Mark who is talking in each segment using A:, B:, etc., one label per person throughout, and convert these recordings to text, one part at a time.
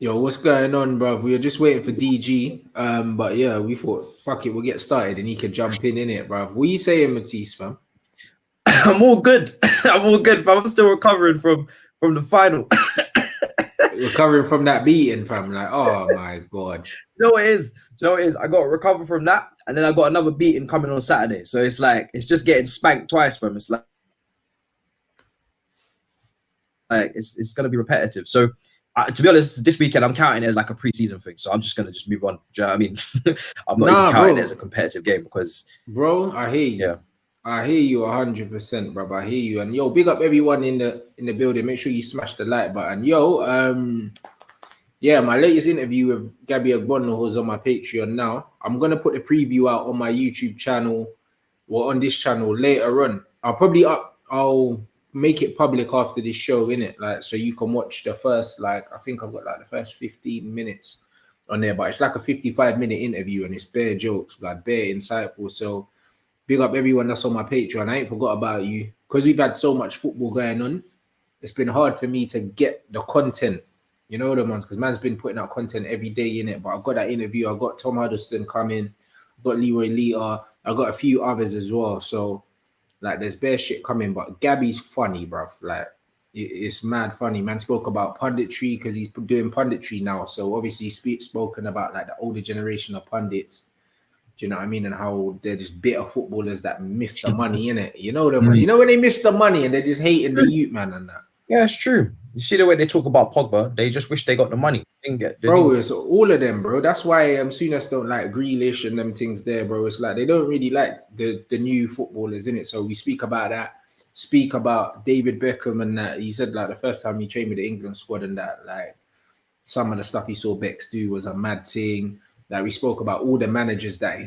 A: Yo, what's going on, bruv? We were just waiting for DG. But yeah, we thought, fuck it, we'll get started and he could jump in it, bruv. What are you saying, Matisse, fam?
B: I'm all good. I'm all good, fam. I'm still recovering from the final.
A: Recovering from that beating, fam. Like, oh my god.
B: You know what it is? You know what it is? I got to recover from that, and then I got another beating coming on Saturday. So it's like it's just getting spanked twice, fam. It's like it's gonna be repetitive. So to be honest, this weekend I'm counting it as like a preseason thing. So I'm just gonna move on. Do you know what I mean? I'm not even counting it as a competitive game because,
A: bro, I hear you.
B: Yeah.
A: I hear you 100%, bro. I hear you. And yo, big up everyone in the building. Make sure you smash the like button. Yo, yeah, my latest interview with Gabby Agbono, who's on my Patreon now. I'm gonna put the preview out on my YouTube channel or on this channel later on. I'll make it public after this show, innit? Like, so you can watch the first, like, I think I've got like the first 15 minutes on there, but it's like a 55-minute interview and it's bare jokes, like bare insightful. So big up everyone that's on my Patreon. I ain't forgot about you because we've had so much football going on. It's been hard for me to get the content, you know, the ones, because man's been putting out content every day in it. But I've got that interview. I've got Tom Huddleston coming. I've got Leroy Lita. I've got a few others as well. So like, there's bare shit coming. But Gabby's funny, bruv. Like, it's mad funny. Man spoke about punditry because he's doing punditry now. So obviously he's spoken about like the older generation of pundits. Do you know what I mean? And how they're just bitter footballers that miss the money, innit? You know them. You know when they miss the money and they're just hating the youth, man, and that.
B: Yeah, it's true. You see the way they talk about Pogba, they just wish they got the money.
A: Bro, it's all of them, bro. That's why Souness don't like Grealish and them things there, bro. It's like they don't really like the new footballers, innit? So we speak about that. Speak about David Beckham and that. He said like the first time he trained with the England squad and that, like some of the stuff he saw Becks do was a mad thing. Like we spoke about all the managers that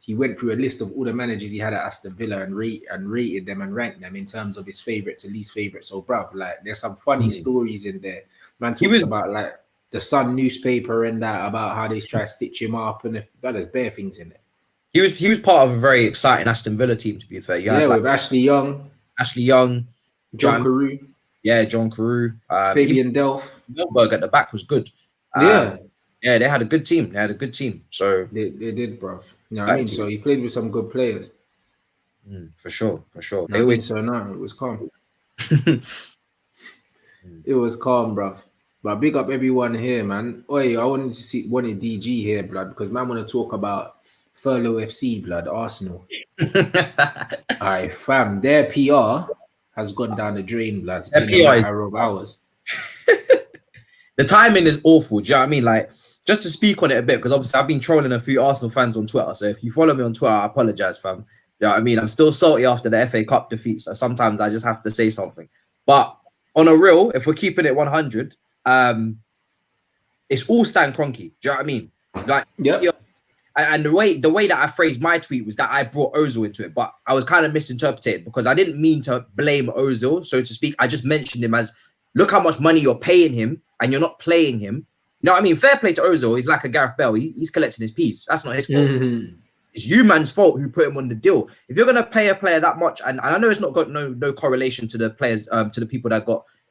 A: he went through a list of all the managers he had at Aston Villa and rated them and ranked them in terms of his favorite to least favorite. So, bruv, like there's some funny stories in there. Man talks about like the Sun newspaper and that about how they try to stitch him up and there's bare things in there.
B: He was part of a very exciting Aston Villa team, to be fair.
A: Yeah, like, with Ashley Young, John Carew.
B: Yeah, John Carew.
A: Fabian Delph.
B: Milberg at the back was good. Yeah, they had a good team. So
A: they did, bruv. You know what I mean? So he played with some good players.
B: For sure.
A: It was calm. It was calm, bruv. But big up everyone here, man. Oi, I wanted DG here, blood, because man want to talk about Furlough FC, blood, Arsenal. Alright, fam, their PR has gone down the drain, blood, in a matter of hours.
B: The timing is awful. Do you know what I mean? Like, just to speak on it a bit, because obviously I've been trolling a few Arsenal fans on Twitter. So if you follow me on Twitter, I apologize, fam. You know what I mean? I'm still salty after the FA Cup defeat. So sometimes I just have to say something. But on a real, if we're keeping it 100, it's all Stan Kroenke. Do you know what I mean? Like,
A: yeah.
B: And the way that I phrased my tweet was that I brought Ozil into it, but I was kind of misinterpreted because I didn't mean to blame Ozil, so to speak. I just mentioned him as, look how much money you're paying him and you're not playing him. You know what I mean? Fair play to Ozil. He's like a Gareth Bale. He's collecting his piece. That's not his fault. It's you man's fault who put him on the deal. If you're gonna pay a player that much, and I know it's not got no correlation to the players, to the people that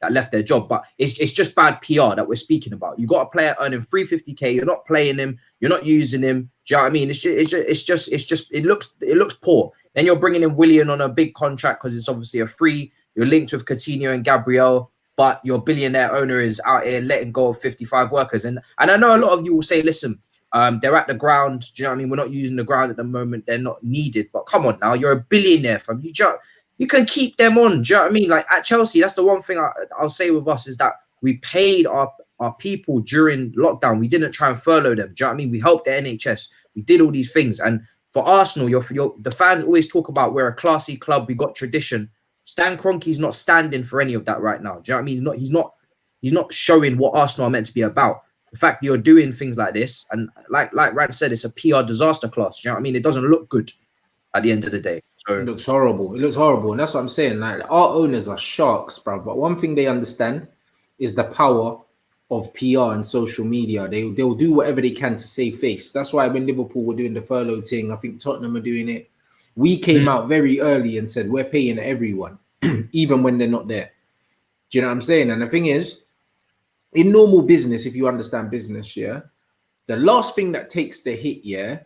B: left their job, but it's just bad PR that we're speaking about. You got a player earning 350k, you're not playing him, you're not using him. Do you know what I mean? It looks poor. Then you're bringing in Willian on a big contract because it's obviously a free. You're linked with Coutinho and Gabriel, but your billionaire owner is out here letting go of 55 workers. And I know a lot of you will say, listen, they're at the ground. Do you know what I mean? We're not using the ground at the moment. They're not needed. But come on now, you're a billionaire from you can keep them on. Do you know what I mean? Like at Chelsea, that's the one thing I'll say with us is that we paid our people during lockdown. We didn't try and furlough them. Do you know what I mean? We helped the NHS. We did all these things. And for Arsenal, the fans always talk about we're a classy club. We got tradition. Stan Kroenke's not standing for any of that right now. Do you know what I mean? He's not showing what Arsenal are meant to be about. The fact that you're doing things like this, and like Rants said, it's a PR disaster class. Do you know what I mean? It doesn't look good at the end of the day. So
A: it looks horrible. And that's what I'm saying. Like our owners are sharks, bro. But one thing they understand is the power of PR and social media. They'll do whatever they can to save face. That's why when Liverpool were doing the furlough thing, I think Tottenham are doing it. We came out very early and said we're paying everyone, even when they're not there. Do you know what I'm saying? And the thing is, in normal business, if you understand business, yeah, the last thing that takes the hit, yeah,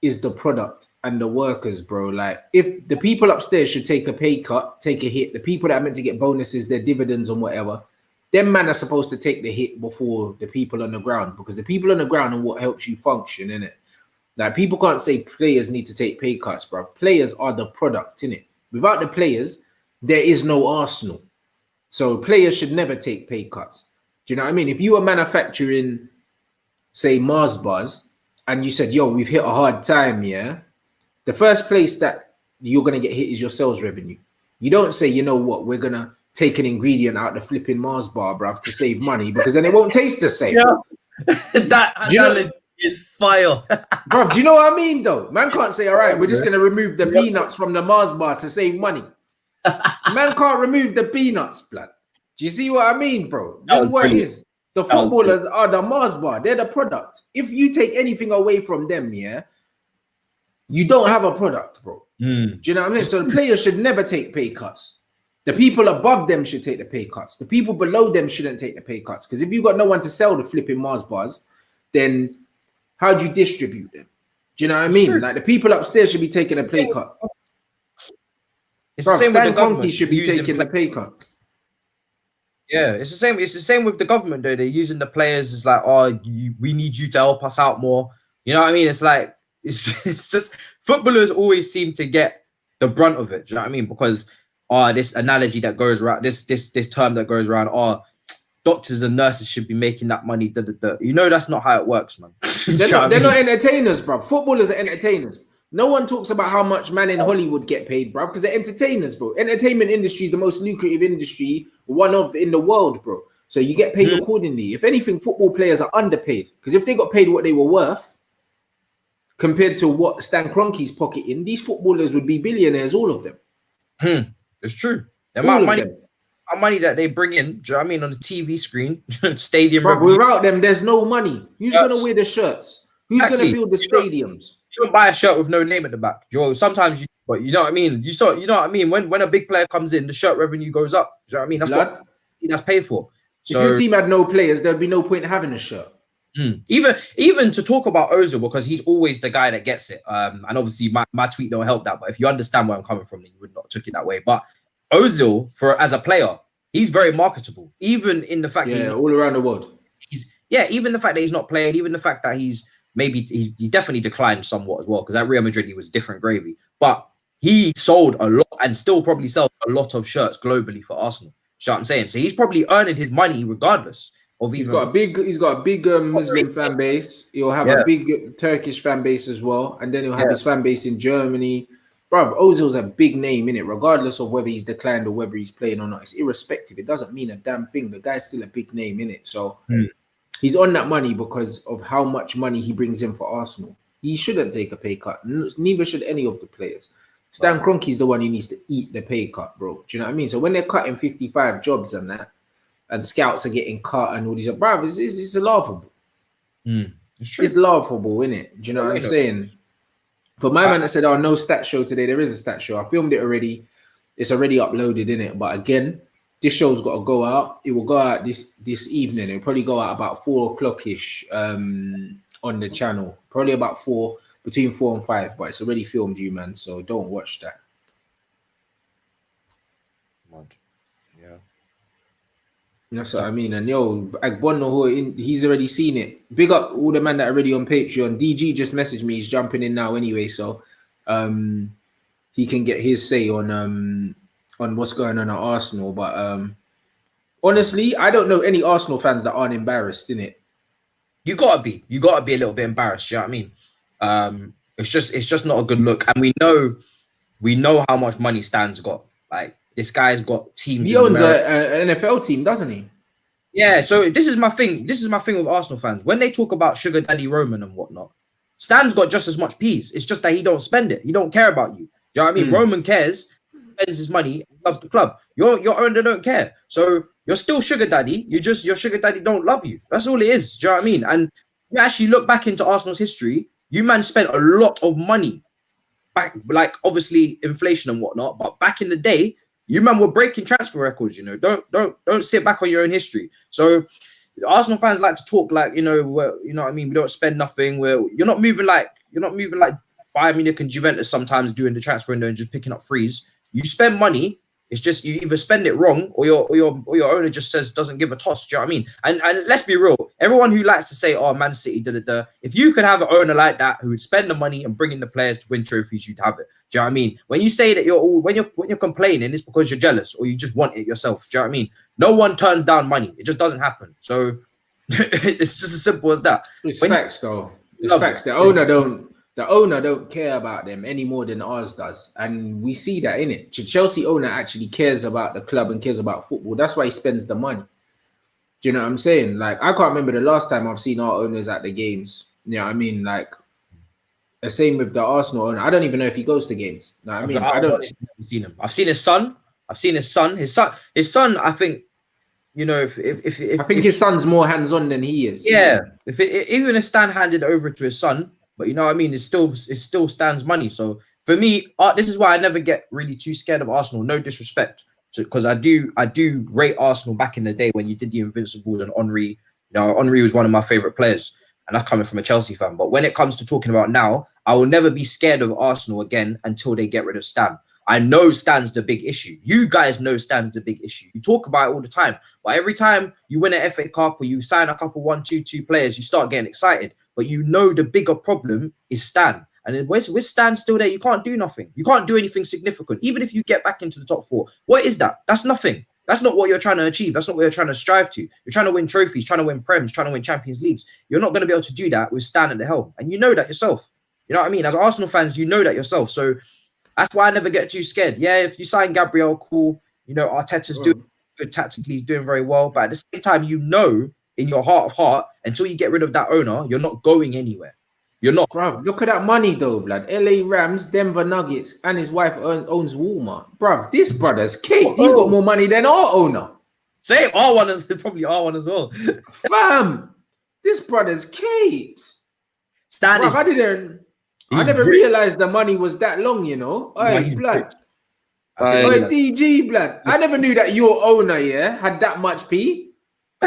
A: is the product and the workers, bro. Like, if the people upstairs should take a pay cut, take a hit, the people that are meant to get bonuses, their dividends and whatever, them man are supposed to take the hit before the people on the ground, because the people on the ground are what helps you function, innit? Like, people can't say players need to take pay cuts, bro. Players are the product, innit? Without the players, there is no Arsenal. So players should never take pay cuts. Do you know what I mean? If you are manufacturing, say, Mars bars, and you said, yo, we've hit a hard time, yeah, the first place that you're going to get hit is your sales revenue. You don't say, you know what, we're going to take an ingredient out the flipping Mars bar, bruv, to save money, because then it won't taste the same.
B: Yeah. that is fire.
A: Bruv, do you know what I mean, though? Man can't say, all right, we're just going to remove the peanuts from the Mars bar to save money. Man can't remove the peanuts, blood. Do you see what I mean, bro? This is what it is. The footballers are the Mars bar. They're the product. If you take anything away from them, yeah, you don't have a product, bro. Do you know what I mean? So the players should never take pay cuts. The people above them should take the pay cuts. The people below them shouldn't take the pay cuts. Because if you've got no one to sell the flipping Mars bars, then how do you distribute them? Do you know what I mean? True. Like, the people upstairs should be taking a pay cut.
B: It's the same with the government.
A: Should be taking the pay cut.
B: Yeah, it's the same. It's the same with the government, though. They're using the players as like, oh, we need you to help us out more. You know what I mean? It's like, it's just footballers always seem to get the brunt of it. Do you know what I mean? Because this analogy that goes around, this term that goes around, doctors and nurses should be making that money. You know, that's not how it works, man.
A: They're not entertainers, bro. Footballers are entertainers. No one talks about how much man in Hollywood get paid, bro, because they're entertainers, bro. Entertainment industry is the most lucrative industry, one of in the world, bro. So you get paid accordingly. If anything, football players are underpaid, because if they got paid what they were worth compared to what Stan Kroenke's pocketing, these footballers would be billionaires, all of them.
B: It's true. The amount of money that they bring in, do you know what I mean, on the TV screen, stadium.
A: Bro, without them, there's no money. Who's going to wear the shirts? Who's going to fill the stadiums?
B: You don't buy a shirt with no name at the back, Joe. Sometimes but you know what I mean. You know what I mean. When a big player comes in, the shirt revenue goes up. Do you know what I mean? That's paid for. So, if your team
A: had no players, there'd be no point in having a shirt.
B: Even to talk about Ozil, because he's always the guy that gets it. And obviously my tweet don't help that. But if you understand where I'm coming from, then you would not took it that way. But Ozil, as a player, he's very marketable. Even in the fact that he's
A: all around the world.
B: Even the fact that he's not playing, even the fact that he's definitely declined somewhat as well, because at Real Madrid he was different gravy, but he sold a lot and still probably sells a lot of shirts globally for Arsenal. You know what I'm saying? So he's probably earning his money regardless of. He's got a
A: big Muslim fan base. He'll have a big Turkish fan base as well, and then he'll have his fan base in Germany. Bro, Ozil's a big name in it, regardless of whether he's declined or whether he's playing or not. It's irrespective. It doesn't mean a damn thing. The guy's still a big name in it. So. He's on that money because of how much money he brings in for Arsenal. He shouldn't take a pay cut. Neither should any of the players. Stan Kroenke's the one who needs to eat the pay cut, bro. Do you know what I mean? So when they're cutting 55 jobs and that, and scouts are getting cut and all these, bro, it's laughable. It's laughable, isn't it? Do you know what I'm saying? For my man that said, no stat show today, there is a stat show. I filmed it already. It's already uploaded, innit? But again, this show's got to go out. It will go out this evening. It'll probably go out about 4 o'clock-ish on the channel. Probably about between 4 and 5. But it's already filmed, you man. So don't watch that.
B: Yeah.
A: That's what I mean. And yo, Agbono, he's already seen it. Big up all the man that are already on Patreon. DG just messaged me. He's jumping in now anyway. So he can get his say on what's going on at Arsenal. But honestly, I don't know any Arsenal fans that aren't embarrassed, innit?
B: You gotta be a little bit embarrassed. You know what I mean? It's just not a good look. And we know how much money Stan's got. Like, this guy's got teams.
A: He owns an NFL team, doesn't he?
B: Yeah. So this is my thing. This is my thing with Arsenal fans. When they talk about Sugar Daddy Roman and whatnot, Stan's got just as much peas. It's just that he don't spend it. He don't care about you. Do you know what I mean? Roman cares, spends his money, loves the club. Your owner don't care. So you're still Sugar Daddy. Your Sugar Daddy don't love you. That's all it is. Do you know what I mean? And you actually look back into Arsenal's history, you man spent a lot of money back, like obviously inflation and whatnot, but back in the day, You man were breaking transfer records. You know, don't sit back on your own history. So Arsenal fans like to talk like, you know, you know what I mean. We don't spend nothing. You're not moving like Bayern Munich and Juventus sometimes doing the transfer window and just picking up frees. You spend money. It's just you either spend it wrong or your owner just doesn't give a toss. Do you know what I mean? And let's be real. Everyone who likes to say, "Oh, Man City, if you could have an owner like that who would spend the money and bring in the players to win trophies, you'd have it. Do you know what I mean? When you say that when you're complaining, it's because you're jealous or you just want it yourself. Do you know what I mean? No one turns down money. It just doesn't happen. So it's just as simple as that.
A: It's facts, though. It's facts. The owner don't care about them any more than ours does. And we see that, innit? The Chelsea owner actually cares about the club and cares about football. That's why he spends the money. Do you know what I'm saying? Like, I can't remember the last time I've seen our owners at the games. You know what I mean? Like, the same with the Arsenal owner. I don't even know if he goes to games. You know what I mean? I don't
B: seen him. I've seen his son. His son, I think, you know, if
A: I think his son's more hands-on than he is.
B: Yeah. Even if Stan handed over to his son, but you know what I mean, it still Stan's money. So for me, this is why I never get really too scared of Arsenal. No disrespect, because I do rate Arsenal back in the day when you did the Invincibles and Henry. You know, Henry was one of my favorite players, and that's coming from a Chelsea fan. But when it comes to talking about now, I will never be scared of Arsenal again until they get rid of Stan. I know Stan's the big issue. You guys know Stan's the big issue. You talk about it all the time. But every time you win an FA Cup or you sign a couple 1-2 players, you start getting excited. But you know the bigger problem is Stan. And then with Stan still there, you can't do nothing. You can't do anything significant. Even if you get back into the top 4. What is that? That's nothing. That's not what you're trying to achieve. That's not what you're trying to strive to. You're trying to win trophies, trying to win Prems, trying to win Champions Leagues. You're not going to be able to do that with Stan at the helm. And you know that yourself. You know what I mean? As Arsenal fans, you know that yourself. So that's why I never get too scared. Yeah, if you sign Gabriel, cool. You know, Arteta's doing good tactically. He's doing very well. But at the same time, you know in your heart of heart, until you get rid of that owner, you're not going anywhere. You're not.
A: Bruv, look at that money, though, blood. LA Rams, Denver Nuggets, and his wife owns Walmart. Bruv, this brother's cake. He's got more money than our owner.
B: Same. R1 is probably R1 as well.
A: Fam, this brother's cake.
B: Stan is...
A: I never realized the money was that long, you know. Hey, blood. DG, blood. I never knew that your owner, had that much P.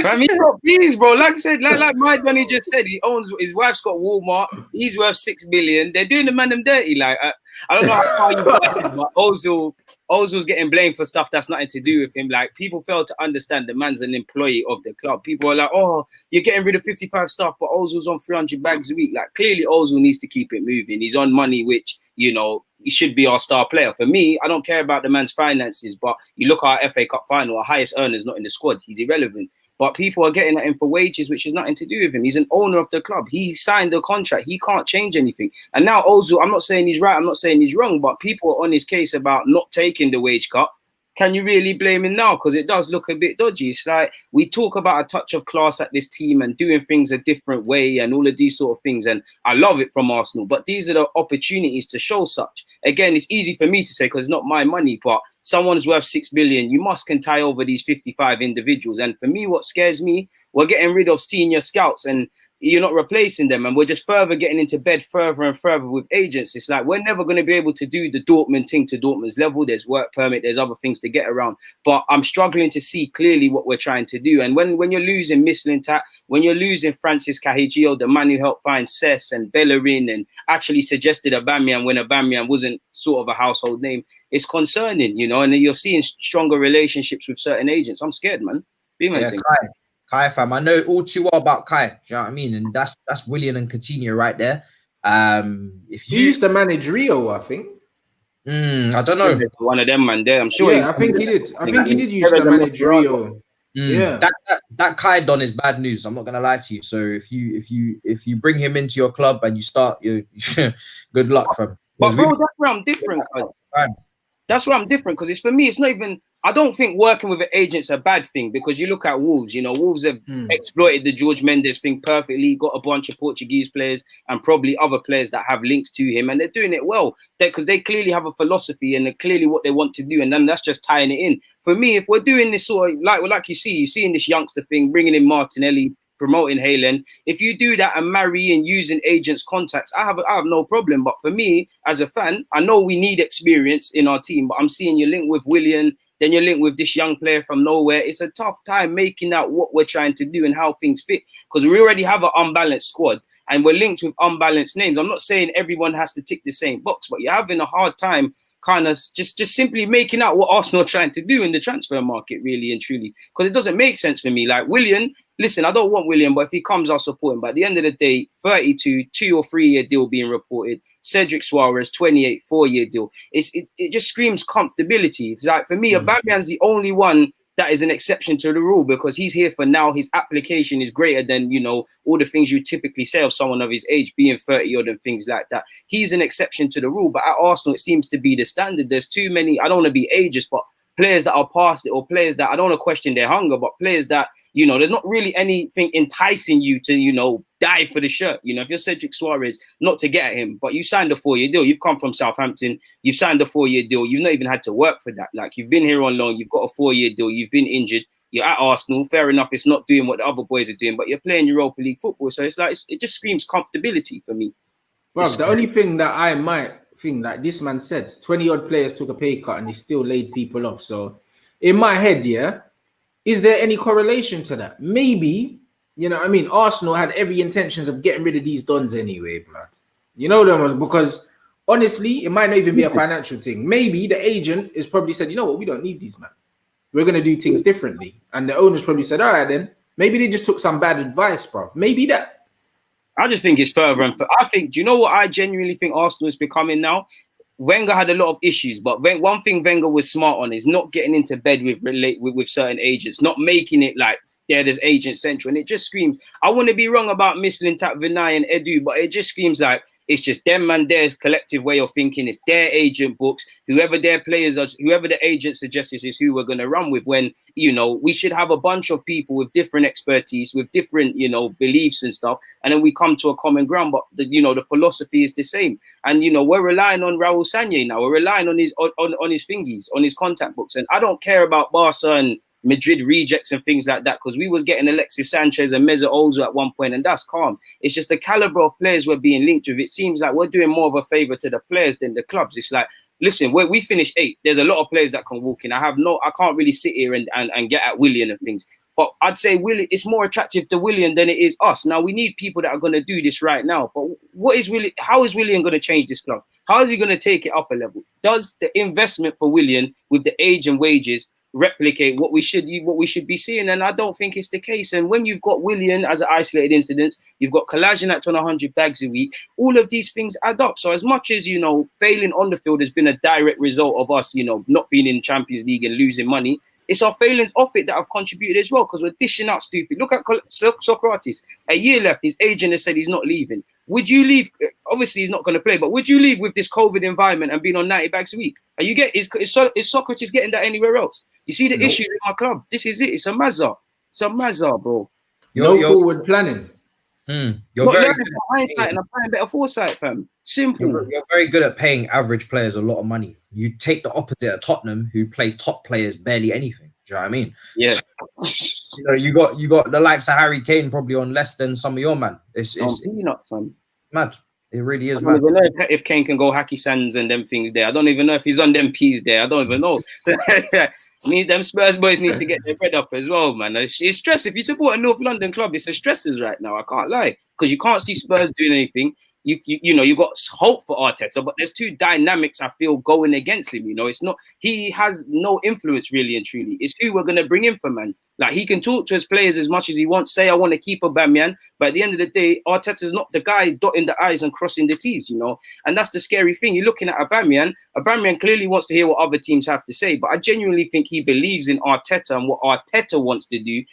C: Fam, he's got P's, bro. Like I said, like my Johnny just said, he owns. His wife's got Walmart. He's worth $6 billion. They're doing the man them dirty. Like I don't know how far you got it, but Ozil's getting blamed for stuff that's nothing to do with him. Like people fail to understand the man's an employee of the club. People are like, oh, you're getting rid of 55 staff, but Ozil's on 300 bags a week. Like clearly, Ozil needs to keep it moving. He's on money, which you know he should be our star player. For me, I don't care about the man's finances, but you look at our FA Cup final, our highest earner's not in the squad. He's irrelevant. But people are getting at him for wages, which has nothing to do with him. He's an owner of the club. He signed the contract. He can't change anything. And now Ozil, I'm not saying he's right. I'm not saying he's wrong. But people are on his case about not taking the wage cut. Can you really blame him now? Because it does look a bit dodgy. It's like we talk about a touch of class at this team and doing things a different way and all of these sort of things. And I love it from Arsenal. But these are the opportunities to show such. Again, it's easy for me to say because it's not my money. But someone's worth $6 billion. You can tie over these 55 individuals. And for me, what scares me, we're getting rid of senior scouts and you're not replacing them. And we're just further getting into bed further and further with agents. It's like, we're never going to be able to do the Dortmund thing to Dortmund's level. There's work permit. There's other things to get around. But I'm struggling to see clearly what we're trying to do. And when you're losing Mislintat, when you're losing Francis Cahigio, the man who helped find Cess and Bellerin and actually suggested Aubameyang when Aubameyang wasn't sort of a household name, it's concerning, you know, and you're seeing stronger relationships with certain agents. I'm scared, man.
B: Kai fam, I know all too well about Kai. Do you know what I mean? And that's Willian and Coutinho right there. If you
A: he used to manage Rio, I think.
B: I don't know.
C: One of them, man. There, I'm sure.
A: Yeah, I think he did. I think he did used to manage Rio. Yeah,
B: that Kai Don is bad news. I'm not gonna lie to you. So if you bring him into your club and you start, you good luck, fam.
C: But bro, that's where I'm different. That's where I'm different because it's for me. It's not even. I don't think working with an agent's a bad thing because you look at Wolves. You know, Wolves have exploited the George Mendes thing perfectly. Got a bunch of Portuguese players and probably other players that have links to him, and they're doing it well. Because they clearly have a philosophy and they're clearly what they want to do, and then that's just tying it in. For me, if we're doing this sort of like you're seeing this youngster thing, bringing in Martinelli, promoting Haaland. If you do that and marry and using agents' contacts, I have no problem. But for me, as a fan, I know we need experience in our team, but I'm seeing you link with Willian. Then you're linked with this young player from nowhere. It's a tough time making out what we're trying to do and how things fit, because we already have an unbalanced squad and we're linked with unbalanced names. I'm not saying everyone has to tick the same box, but you're having a hard time kind of just simply making out what Arsenal are trying to do in the transfer market, really and truly, because it doesn't make sense for me. Like Willian, listen, I don't want Willian, but if he comes, I'll support him. But at the end of the day, 32, 2 or 3 year deal being reported. Cedric Suarez, 28, 4-year deal. It just screams comfortability. It's like, for me, Aubameyang's the only one that is an exception to the rule, because he's here for now. His application is greater than, you know, all the things you typically say of someone of his age, being 30 odd and things like that. He's an exception to the rule. But at Arsenal, it seems to be the standard. There's too many, I don't want to be ageist, but players that are past it, or players that, I don't want to question their hunger, but players that, you know, there's not really anything enticing you to, you know, die for the shirt. You know, if you're Cedric Suarez, not to get at him, but you signed a 4-year deal. You've come from Southampton. You've signed a 4-year deal. You've not even had to work for that. Like, you've been here on loan. You've got a 4-year deal. You've been injured. You're at Arsenal. Fair enough. It's not doing what the other boys are doing, but you're playing Europa League football. So it's like, it just screams comfortability for me.
A: Bro, the only thing that I might think that this man said, 20 odd players took a pay cut and he still laid people off. So in my head, yeah, is there any correlation to that? Maybe, you know what I mean? Arsenal had every intentions of getting rid of these dons anyway, blood. You know them, because honestly, it might not even be a financial thing. Maybe the agent is probably said, you know what, we don't need these, man. We're going to do things differently. And the owners probably said, all right, then. Maybe they just took some bad advice, bro. Maybe that. I
C: just think it's further and further. I think, do you know what I genuinely think Arsenal is becoming now? Wenger had a lot of issues, but one thing Wenger was smart on is not getting into bed with certain agents, not making it like there's agent central. And it just screams, I want to be wrong about Mislintat, Vinay and Edu, but it just screams like it's just them and their collective way of thinking. It's their agent books, whoever their players are, whoever the agent suggests is who we're going to run with, when, you know, we should have a bunch of people with different expertise, with different, you know, beliefs and stuff. And then we come to a common ground, but the, you know, the philosophy is the same. And, you know, we're relying on Raul Sanllehi now. We're relying on his, on his thingies, on his contact books. And I don't care about Barca and Madrid rejects and things like that, because we was getting Alexis Sanchez and Mesut Ozil at one point, and that's calm. It's just the caliber of players we're being linked with. It seems like we're doing more of a favor to the players than the clubs. It's like, listen, we finished 8th. There's a lot of players that can walk in. I can't really sit here and get at Willian and things. But I'd say Willian, it's more attractive to Willian than it is us. Now we need people that are going to do this right now. But how is Willian going to change this club? How is he going to take it up a level? Does the investment for Willian with the age and wages replicate what we should be seeing? And I don't think it's the case. And when you've got Willian as an isolated incident, you've got Kolasinac on 100 bags a week, all of these things add up. So as much as, you know, failing on the field has been a direct result of us, you know, not being in Champions League and losing money, it's our failings off it that have contributed as well, because we're dishing out stupid. Look at Socrates. A year left, his agent has said he's not leaving. Would you leave? Obviously, he's not going to play, but would you leave with this COVID environment and being on 90 bags a week? Are you is Socrates getting that anywhere else? You see the issue in our club. This is it. It's a mazza. It's a mazza, bro.
A: No forward planning.
B: You're very good at
C: hindsight and applying better foresight, fam. Simple.
B: You're very good at paying average players a lot of money. You take the opposite at Tottenham, who play top players barely anything. Do you know what I mean?
C: Yeah.
B: You know, you got the likes of Harry Kane probably on less than some of your man. It's
C: not son.
B: Mad. It really is.
C: I don't even know if Kane can go hacky sands and them things there. I don't even know if he's on them P's there. I don't even know. Them Spurs boys need to get their bread up as well, man. It's stress. If you support a North London club, it's a stresses right now. I can't lie, because you can't see Spurs doing anything. You know, you got hope for Arteta, but there's two dynamics I feel going against him. You know, it's not, he has no influence really and truly. It's who we're gonna bring in for, man. Like, he can talk to his players as much as he wants, say I want to keep Aubameyang, but at the end of the day, Arteta's not the guy dotting the I's and crossing the T's, you know. And that's the scary thing. You're looking at Aubameyang. Aubameyang clearly wants to hear what other teams have to say, but I genuinely think he believes in Arteta and what Arteta wants to do.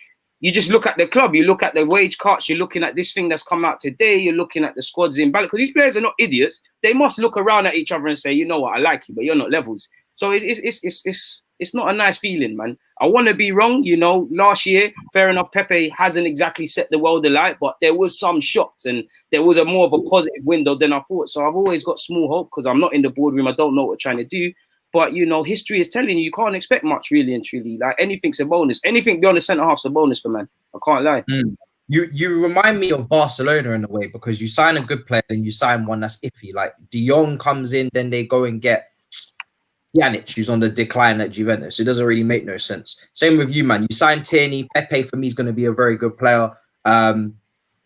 C: You just look at the club, you look at the wage cuts, you're looking at this thing that's come out today, you're looking at the squads in balance, because these players are not idiots. They must look around at each other and say, you know what, I like you, but you're not levels. So it's not a nice feeling, man. I want to be wrong, you know. Last year, fair enough, Pepe hasn't exactly set the world alight, but there was some shots and there was more of a positive window than I thought. So I've always got small hope, because I'm not in the boardroom, I don't know what we're trying to do. But, you know, history is telling you can't expect much, really and truly. Like, anything's a bonus. Anything beyond the centre-half's a bonus for man. I can't lie.
B: You remind me of Barcelona in a way, because you sign a good player and you sign one that's iffy. Like, De Jong comes in, then they go and get Pjanic, who's on the decline at Juventus. It doesn't really make no sense. Same with you, man. You signed Tierney. Pepe, for me, is going to be a very good player.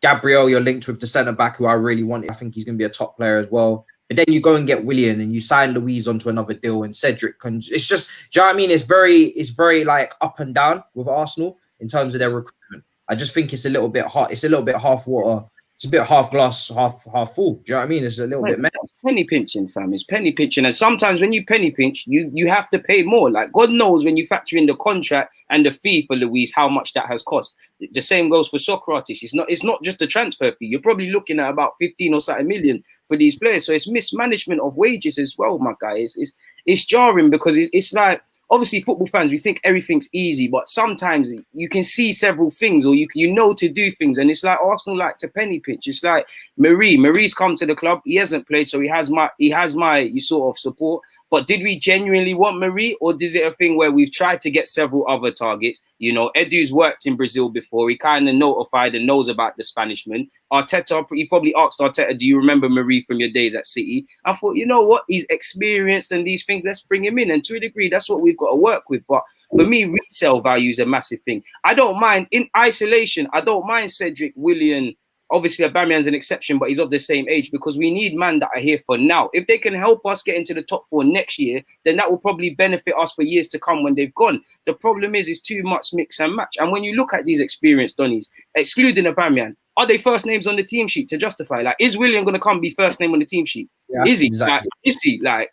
B: Gabriel, you're linked with the centre-back, who I really wanted. I think he's going to be a top player as well. But then you go and get Willian, and you sign Luis onto another deal, and Cedric. And it's just, do you know what I mean? It's very like up and down with Arsenal in terms of their recruitment. I just think it's a little bit hot. It's a little bit half water. It's a bit half glass, half full. Do you know what I mean? It's a little bit messy.
C: Penny pinching, fam. It's penny pinching. And sometimes when you penny pinch, you have to pay more. Like, God knows when you factor in the contract and the fee for Luis, how much that has cost. The same goes for Socrates. It's not just the transfer fee. You're probably looking at about 15 or something million for these players. So it's mismanagement of wages as well, my guy. It's jarring because it's like, obviously, football fans, we think everything's easy, but sometimes you can see several things, or you know to do things, and it's like Arsenal like to penny pinch. It's like Marie's come to the club, he hasn't played, so he has my sort of support. But did we genuinely want Marie, or is it a thing where we've tried to get several other targets? You know, Edu's worked in Brazil before. He kind of notified and knows about the Spanishman. Arteta, he probably asked Arteta, do you remember Marie from your days at City? I thought, you know what? He's experienced and these things. Let's bring him in. And to a degree, that's what we've got to work with. But for me, resale value is a massive thing. I don't mind, in isolation, I don't mind Cedric, Willian. Obviously, Aubameyang's an exception, but he's of the same age, because we need men that are here for now. If they can help us get into the top 4 next year, then that will probably benefit us for years to come when they've gone. The problem is too much mix and match. And when you look at these experienced Donnies, excluding Aubameyang, are they first names on the team sheet to justify? Like, is William going to come be first name on the team sheet?
B: Yeah,
C: is he?
B: exactly.
C: Like, is he? Like,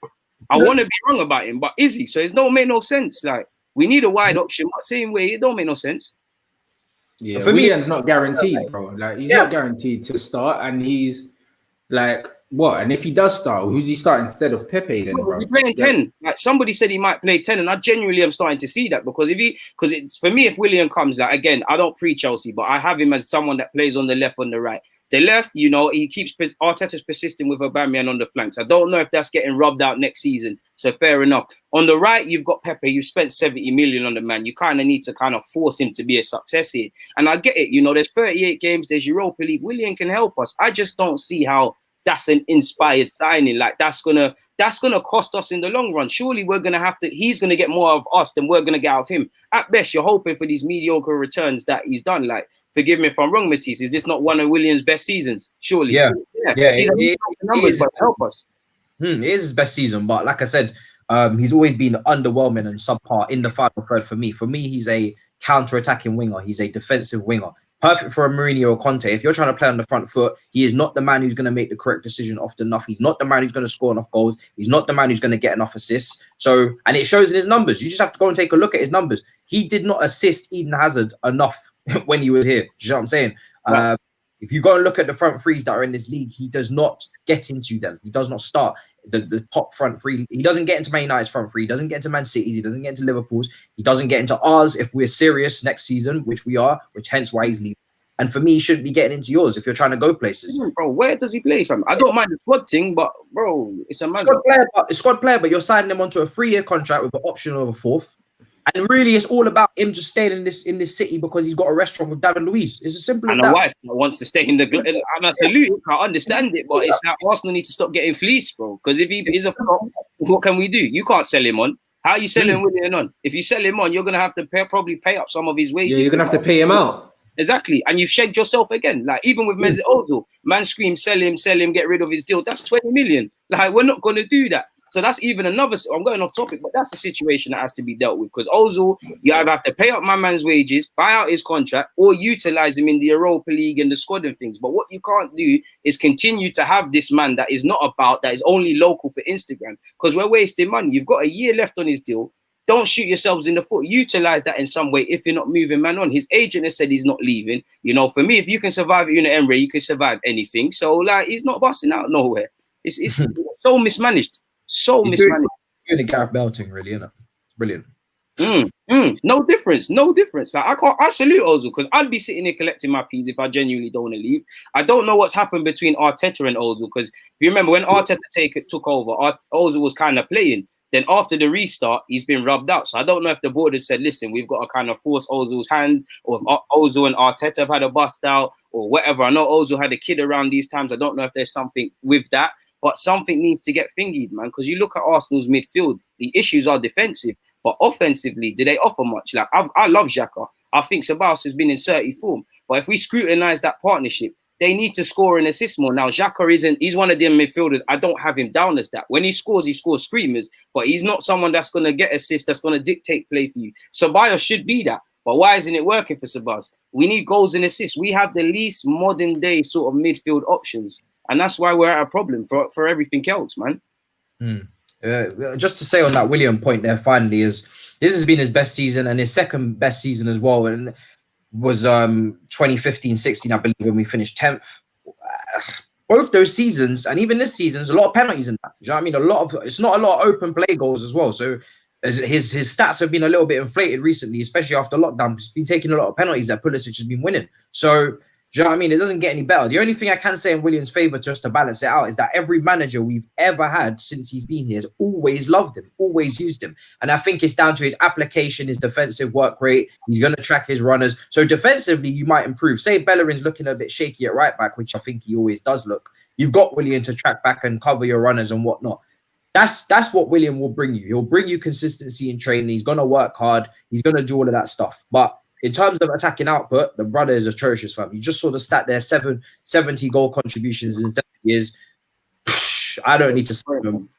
C: I want to be wrong about him, but is he? So it don't make no sense. Like, we need a wide option, but same way, it don't make no sense.
A: Yeah,
B: for
A: Willian's not guaranteed, bro. Like, he's not guaranteed to start, and he's like, what? And if he does start, who's he starting instead of Pepe then, bro?
C: He's playing 10. Like, somebody said he might play 10, and I genuinely am starting to see that, because for me, if Willian comes, like, again, I don't pre-Chelsea, but I have him as someone that plays on the left, on the right. The left, you know, he keeps Arteta's persisting with Aubameyang on the flanks. I don't know if that's getting rubbed out next season, so fair enough. On the right, you've got Pepe. You spent 70 million on the man. You kind of need to kind of force him to be a success here. And I get it. You know, there's 38 games. There's Europa League. Willian can help us. I just don't see how that's an inspired signing. Like, that's gonna cost us in the long run. Surely he's gonna get more of us than we're gonna get out of him. At best, you're hoping for these mediocre returns that he's done. Like, forgive me if I'm wrong, Matisse. Is this not one of Williams' best seasons? Surely.
B: Yeah.
C: These numbers, but help us.
B: It is his best season, but like I said, he's always been underwhelming and subpar in the final third for me. For me, he's a counter-attacking winger. He's a defensive winger. Perfect for a Mourinho or Conte. If you're trying to play on the front foot, he is not the man who's going to make the correct decision often enough. He's not the man who's going to score enough goals. He's not the man who's going to get enough assists. So, and it shows in his numbers. You just have to go and take a look at his numbers. He did not assist Eden Hazard enough when he was here. Do you know what I'm saying?
C: Right.
B: If you go and look at the front threes that are in this league, he does not get into them. He does not start the top front three. He doesn't get into Man United's front three. He doesn't get into Man City's. He doesn't get into Liverpool's. He doesn't get into ours if we're serious next season, which we are, which hence why he's leaving. And for me, he shouldn't be getting into yours if you're trying to go places.
C: Bro, where does he play from? I don't mind the squad thing, but bro, it's a
B: squad player, but you're signing him onto a 3-year contract with an option of a 4th. And really, it's all about him just staying in this city because he's got a restaurant with David Luiz. It's as simple as that.
C: And a wife that wants to stay in the... I'm a salute. I understand it, but it's like Arsenal need to stop getting fleeced, bro. Because if he is a flop, what can we do? You can't sell him on. How are you selling Willian on? If you sell him on, you're going to have to probably pay up some of his wages.
A: Yeah, you're going to have to pay him out.
C: Exactly. And you've shagged yourself again. Like, even with Mesut Ozil, man screams, sell him, get rid of his deal. That's 20 million. Like, we're not going to do that. So that's even another, I'm going off topic, but that's a situation that has to be dealt with, because Ozil, you either have to pay up my man's wages, buy out his contract, or utilize him in the Europa League and the squad and things. But what you can't do is continue to have this man that is that is only local for Instagram, because we're wasting money. You've got a year left on his deal. Don't shoot yourselves in the foot. Utilize that in some way if you're not moving man on. His agent has said he's not leaving. You know, for me, if you can survive at Unit Emre, you can survive anything. So, like, he's not busting out nowhere. It's so mismanaged. So mismanaged.
B: Doing a Gareth Bale thing, really, isn't it? It's brilliant.
C: No difference. Like, I salute Ozil, because I'd be sitting here collecting my peas if I genuinely don't want to leave. I don't know what's happened between Arteta and Ozil, because if you remember when Arteta took over, Ozil was kind of playing. Then after the restart, he's been rubbed out. So I don't know if the board had said, listen, we've got to kind of force Ozil's hand, or if Ozil and Arteta have had a bust out or whatever. I know Ozil had a kid around these times. I don't know if there's something with that. but something needs to get fingied, man. Because you look at Arsenal's midfield, the issues are defensive, but offensively, do they offer much? Like I love Xhaka. I think Ceballos has been in 30 form, but if we scrutinise that partnership, they need to score and assist more. Now, Xhaka he's one of them midfielders. I don't have him down as that. When he scores screamers, but he's not someone that's going to get assists, that's going to dictate play for you. Ceballos should be that. But why isn't it working for Ceballos? We need goals and assists. We have the least modern day sort of midfield options. And that's why we're at a problem for everything else, man.
B: Just to say on that William point there, finally, is this has been his best season and his second best season as well. And was 2015-16, I believe, when we finished 10th. Both those seasons, and even this season, there's a lot of penalties in that. You know what I mean? It's not a lot of open play goals as well. So his stats have been a little bit inflated recently, especially after lockdown. He's been taking a lot of penalties that Pulisic has been winning. So, do you know what I mean? It doesn't get any better. The only thing I can say in William's favour, just to balance it out, is that every manager we've ever had since he's been here has always loved him, always used him. And I think it's down to his application, his defensive work rate. He's going to track his runners. So defensively, you might improve. Say Bellerin's looking a bit shaky at right back, which I think he always does look. You've got William to track back and cover your runners and whatnot. That's what William will bring you. He'll bring you consistency in training. He's going to work hard. He's going to do all of that stuff. But in terms of attacking output, the brother is atrocious, fam. You just saw the stat there, 70 goal contributions in 7 years. I don't need to say them.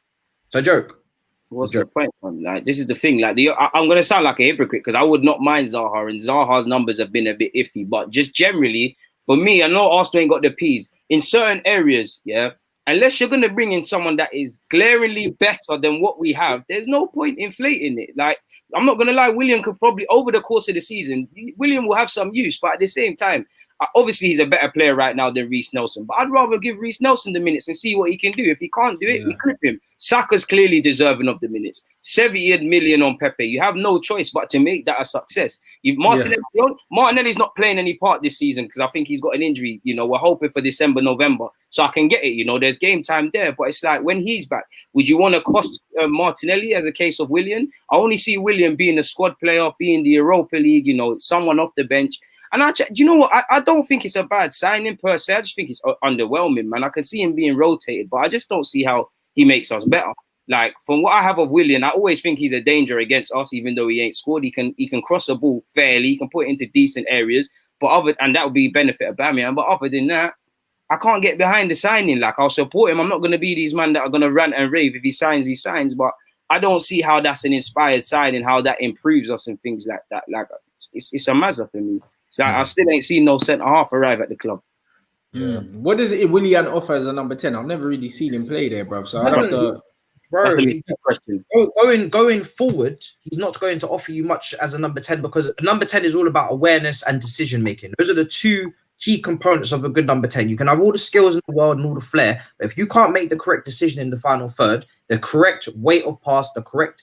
B: It's a joke.
C: What's the point, man? Like, this is the thing. Like, I'm going to sound like a hypocrite because I would not mind Zaha, and Zaha's numbers have been a bit iffy. But just generally, for me, I know Arsenal ain't got the P's. In certain areas, yeah, unless you're going to bring in someone that is glaringly better than what we have, there's no point inflating it. Like, I'm not going to lie, William could probably, over the course of the season, William will have some use, but at the same time, obviously he's a better player right now than Reece Nelson, but I'd rather give Reece Nelson the minutes and see what he can do. If he can't do it, we clip him. Saka's clearly deserving of the minutes. 70 million on Pepe. You have no choice but to make that a success. Martinelli's not playing any part this season because I think he's got an injury. You know, we're hoping for December, November, so I can get it. You know, there's game time there, but it's like when he's back, would you want to cost Martinelli as a case of William? I only see William being a squad player, being the Europa League, you know, someone off the bench. And do you know what? I don't think it's a bad signing per se. I just think it's underwhelming, man. I can see him being rotated, but I just don't see how he makes us better. Like, from what I have of William, I always think he's a danger against us, even though he ain't scored. He can cross the ball fairly. He can put it into decent areas, and that would be benefit of Bamian. But other than that, I can't get behind the signing. Like, I'll support him. I'm not going to be these men that are going to rant and rave. If he signs, he signs. But I don't see how that's an inspired signing, how that improves us and things like that. Like, it's a mazza for me. So I still ain't seen no centre half arrive at the club.
A: Yeah. What does Willian offer as a number 10? I've never really seen him play there, bro. So I have to.
B: Bro, going forward, he's not going to offer you much as a number 10 because number 10 is all about awareness and decision making. Those are the two key components of a good number 10. You can have all the skills in the world and all the flair, but if you can't make the correct decision in the final third, the correct weight of pass, the correct,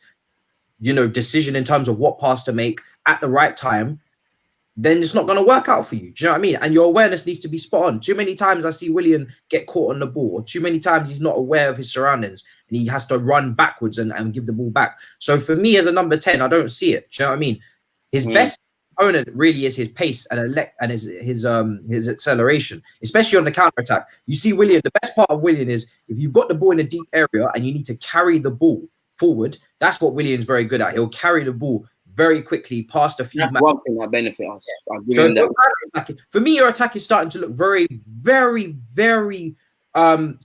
B: decision in terms of what pass to make at the right time, then it's not going to work out for you. Do you know what I mean? And your awareness needs to be spot on. Too many times I see William get caught on the ball, or too many times he's not aware of his surroundings and he has to run backwards and give the ball back. So for me as a number 10, I don't see it. Do you know what I mean? His best component really is his pace and his acceleration, especially on the counter attack. You see William, the best part of William is if you've got the ball in a deep area and you need to carry the ball forward, that's what William's very good at. He'll carry the ball very quickly past a few.
C: That's one thing that benefits us.
B: So for me, your attack is starting to look very, very, very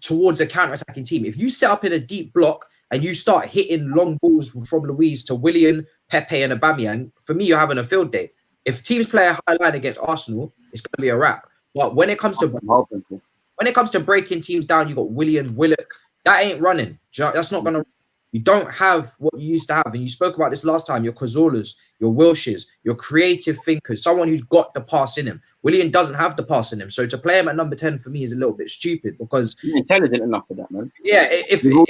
B: towards a counter-attacking team. If you set up in a deep block and you start hitting long balls from Luiz to William, Pepe, and Aubameyang, for me, you're having a field day. If teams play a high line against Arsenal, it's going to be a wrap. But when it comes to breaking teams down, you got William, Willock. That ain't running. That's not going to. You don't have what you used to have. And you spoke about this last time, your Cazorlas, your Wilshires, your creative thinkers, someone who's got the pass in him. William doesn't have the pass in him. So to play him at number 10 for me is a little bit stupid because...
C: He's intelligent enough for that, man.
B: Yeah, if you're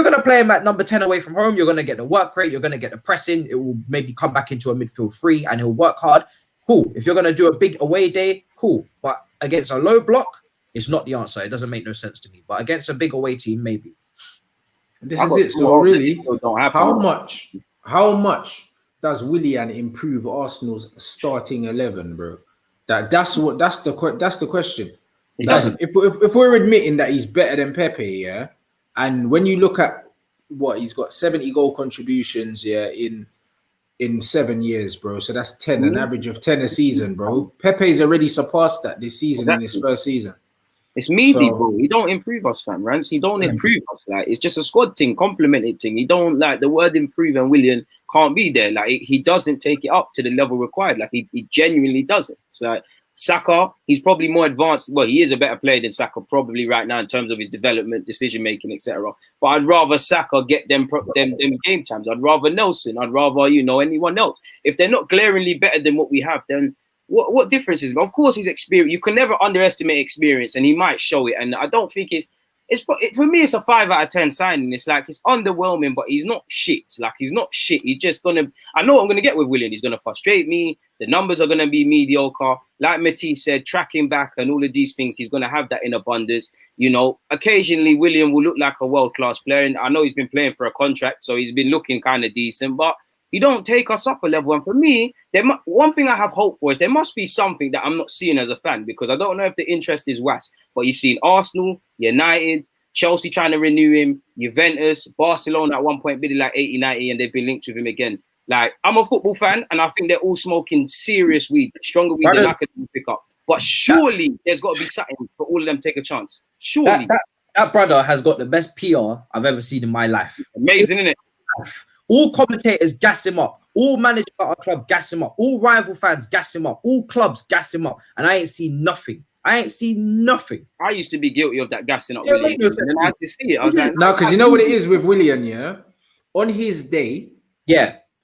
B: going to play him at number 10 away from home, you're going to get the work rate, you're going to get the pressing, it will maybe come back into a midfield free and he'll work hard. Cool. If you're going to do a big away day, cool. But against a low block, it's not the answer. It doesn't make no sense to me. But against a big away team, maybe.
A: This is it. So really, how much does Willian improve Arsenal's starting 11, bro? That's the question.
B: He
A: Like,
B: doesn't.
A: if we're admitting that he's better than Pepe, yeah, and when you look at what he's got 70 goal contributions, yeah, in 7 years, bro. So that's 10, an average of 10 a season, bro. Pepe's already surpassed that this season in his
C: Exactly.
A: first season.
C: It's meaty,
A: So-
C: bro. He don't improve us, fam. Rants. He don't improve us. Like, it's just a squad thing, complimented thing. He don't, like, the word improve, and Willian can't be there. Like, he doesn't take it up to the level required. Like, he genuinely doesn't. It's like Saka, he's probably more advanced. Well, he is a better player than Saka probably right now in terms of his development, decision making, etc. But I'd rather Saka get them game times. I'd rather Nelson. I'd rather, you know, anyone else. If they're not glaringly better than what we have, then what difference is it? Of course, his experience. You can never underestimate experience, and he might show it. And I don't think for me, it's a 5 out of 10 signing. It's like, it's underwhelming, but he's not shit. Like, he's not shit. He's just gonna. I know what I'm gonna get with Willian. He's gonna frustrate me. The numbers are gonna be mediocre. Like Matisse said, tracking back and all of these things, he's gonna have that in abundance. You know, occasionally William will look like a world-class player, and I know he's been playing for a contract, so he's been looking kind of decent, but he don't take us up a level. And for me, one thing I have hope for is there must be something that I'm not seeing as a fan, because I don't know if the interest is vast, but you've seen Arsenal, United, Chelsea trying to renew him, Juventus, Barcelona at one point bidding like 80, 90, and they've been linked with him again. Like, I'm a football fan, and I think they're all smoking serious weed, stronger weed than I could pick up. But surely there's got to be something for all of them to take a chance. Surely.
B: That brother has got the best PR I've ever seen in my life.
C: Amazing, isn't it?
B: All commentators gas him up. All managers at our club gas him up. All rival fans gas him up. All clubs gas him up. And I ain't seen nothing. I used
C: to be guilty of that gassing up.
B: Yeah,
C: Willian.
B: no,
C: And then I had to see it. I was like,
A: no, because you know what it is with Willian, yeah? On his day,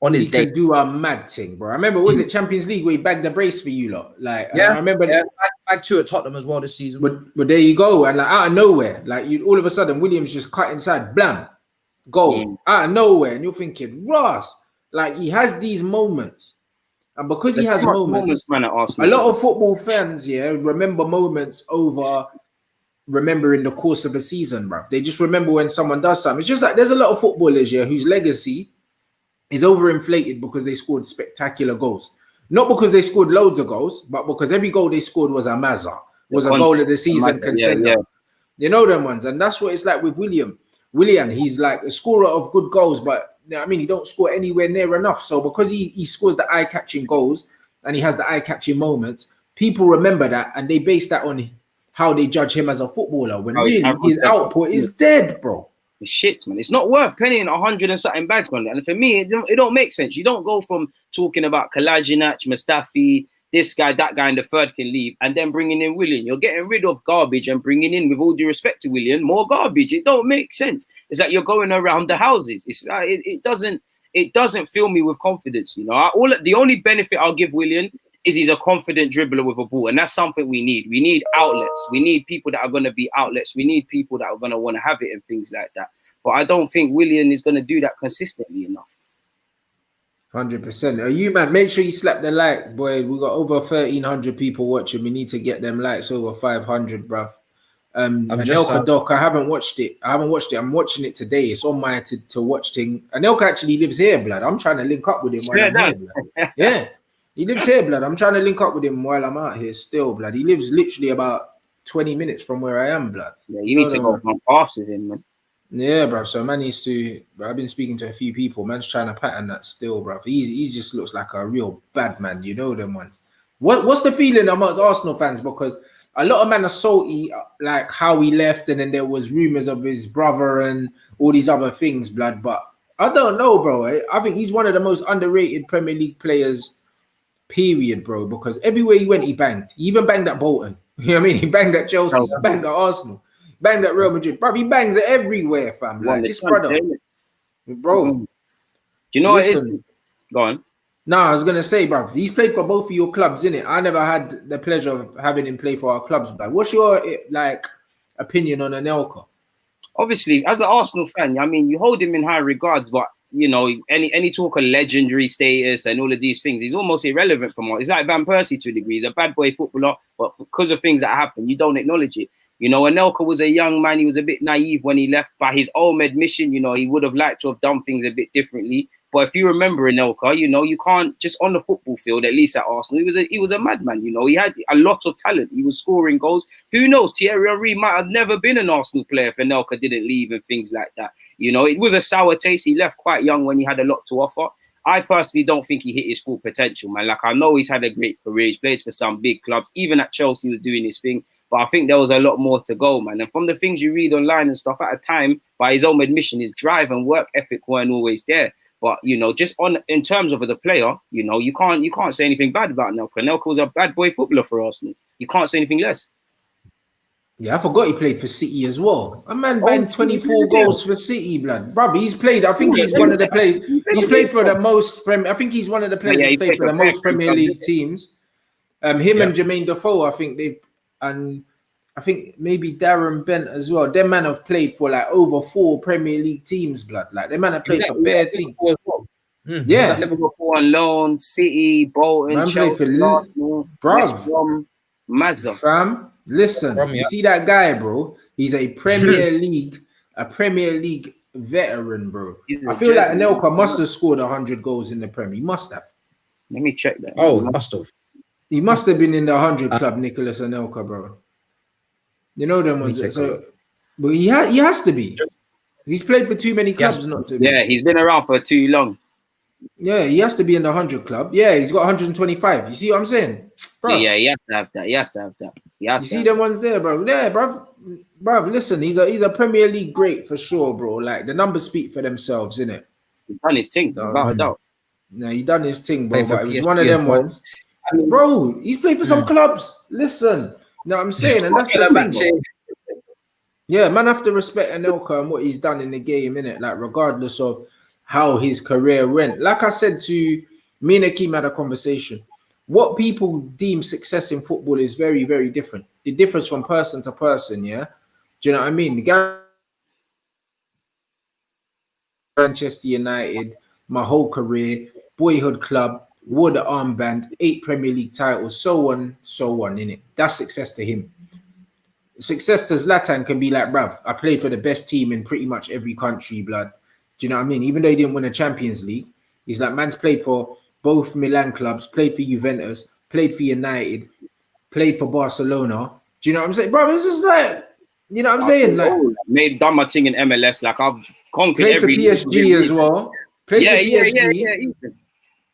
B: on his
A: he
B: day.
A: could do a mad thing, bro. I remember, was it Champions League where he bagged the brace for you lot? Like, I remember.
B: Back two at Tottenham as well this season.
A: But there you go. And like, out of nowhere, like, you all of a sudden, Williams just cut inside, blam, goal, out of nowhere. And you're thinking, Ross, like, he has these moments. And because he has moments,
C: man, at Arsenal,
A: a lot of football fans, remember moments over remembering the course of a season, bruv. They just remember when someone does something. It's just like there's a lot of footballers, whose legacy is overinflated because they scored spectacular goals. Not because they scored loads of goals, but because every goal they scored was a mazza, was a goal of the season contender. Yeah. You know them ones. And that's what it's like with Willian. He's like a scorer of good goals, but I mean, he don't score anywhere near enough. So because he scores the eye-catching goals and he has the eye-catching moments, people remember that and they base that on how they judge him as a footballer. When really his output is dead, bro.
C: Shit, man. It's not worth pennying 100 and something bags on that. And for me, it don't make sense. You don't go from talking about Kolasinac, Mustafi, this guy, that guy, and the third can leave, and then bringing in Willian. You're getting rid of garbage and bringing in, with all due respect to Willian, more garbage. It don't make sense. It's like you're going around the houses. It's like, it doesn't fill me with confidence. You know, the only benefit I'll give Willian is he's a confident dribbler with a ball, and that's something we need. We need outlets. We need people that are going to be outlets. We need people that are going to want to have it and things like that. But I don't think Willian is going to do that consistently enough.
A: 100%. Are you, man? Make sure you slap the like, boy. We got over 1,300 people watching. We need to get them likes over 500, bruv. Anelka doc, I haven't watched it. I'm watching it today. It's on my to watch thing. Anelka actually lives here, blood. I'm trying to link up with him while I'm here, blood. Yeah, he lives here, blood. I'm trying to link up with him while I'm out here still, blood. He lives literally about 20 minutes from where I am, blood.
C: Yeah, you need to go on past with him, man.
A: Yeah, bro. So man needs to. I've been speaking to a few people. Man's trying to pattern that still, bro. He just looks like a real bad man. You know them ones. What's the feeling amongst Arsenal fans? Because a lot of men are salty, like how he left, and then there was rumors of his brother and all these other things, blood. But I don't know, bro. I think he's one of the most underrated Premier League players, period, bro. Because everywhere he went, he banged. He even banged at Bolton. You know what I mean? He banged at Chelsea. He banged at Arsenal. Banged at Real Madrid. Bro, he bangs it everywhere, fam. Like this brother. Bro.
C: Do you know what it is? Go on.
A: No, I was gonna say, bro, he's played for both of your clubs, innit? I never had the pleasure of having him play for our clubs, but what's your opinion on Anelka?
C: Obviously, as an Arsenal fan, I mean, you hold him in high regards, but you know, any talk of legendary status and all of these things, he's almost irrelevant from what. It's like Van Persie to a degree. He's a bad boy footballer, but because of things that happen, you don't acknowledge it. You know, Anelka was a young man. He was a bit naive when he left. By his own admission, you know, he would have liked to have done things a bit differently. But if you remember Anelka, you know, you can't just on the football field, at least at Arsenal, he was a madman, you know. He had a lot of talent. He was scoring goals. Who knows? Thierry Henry might have never been an Arsenal player if Anelka didn't leave and things like that. You know, it was a sour taste. He left quite young when he had a lot to offer. I personally don't think he hit his full potential, man. Like, I know he's had a great career. He's played for some big clubs. Even at Chelsea, he was doing his thing. But I think there was a lot more to go, man. And from the things you read online and stuff at a time, by his own admission, his drive and work ethic weren't always there. But, you know, just in terms of the player, you know, you can't say anything bad about Anelka. Anelka was a bad boy footballer for Arsenal. You can't say anything less.
A: Yeah, I forgot he played for City as well. A man banged 24 goals for City, blood. Bruv, he's played. I think he's one of the players. He's played for the most. I think he's one of the players that's played for the most Premier League teams. Him and Jermaine Defoe, I think and I think maybe Darren Bent as well. Them man have played for like over 4 Premier League teams, blood. Like them man have played for bare teams. Yeah,
C: Liverpool on loan, City, Bolton,
A: man
C: Chelsea,
A: played for
C: Arsenal,
A: bruv.
C: Mazza.
A: Fam. Listen, you see that guy, bro? He's a Premier League veteran, bro. I feel like Anelka must have scored 100 goals in the Premier. He must have.
C: Let me check that.
B: Oh, must have.
A: He must have been in the 100 club, Nicholas Anelka, bro. You know them ones. So, but he has to be. He's played for too many clubs not to be.
C: Yeah, he's been around for too long.
A: Yeah, he has to be in the 100 club. Yeah, he's got 125. You see what I'm saying? Bro.
C: Yeah, he has to have that. He has to have that.
A: You see them ones there, bro? Yeah, bro. Listen, he's a Premier League great for sure, bro. Like the numbers speak for themselves, innit?
C: He's done his thing, without a doubt.
A: No, he done his thing, bro. But it was one of them ones. Bro, he's played for some clubs. Listen, you know what I'm saying? And that's the thing. Yeah, man, have to respect Anelka and what he's done in the game, innit? Like, regardless of how his career went. Like I said to me and Akeem had a conversation. What people deem success in football is very, very different. It differs from person to person, yeah? Do you know what I mean? The guy Manchester United, my whole career, boyhood club, wore the armband, 8 Premier League titles, so on, innit? That's success to him. Success to Zlatan can be like, bruv, I played for the best team in pretty much every country, blood. Do you know what I mean? Even though he didn't win a Champions League, he's like, man's played for both Milan clubs, played for Juventus, played for United, played for Barcelona. Do you know what I'm saying? Bro, it's just like, you know what I'm saying? Like,
C: done my thing in MLS. Like, I've conquered every
A: played for PSG as well. Played for PSG.
C: Yeah.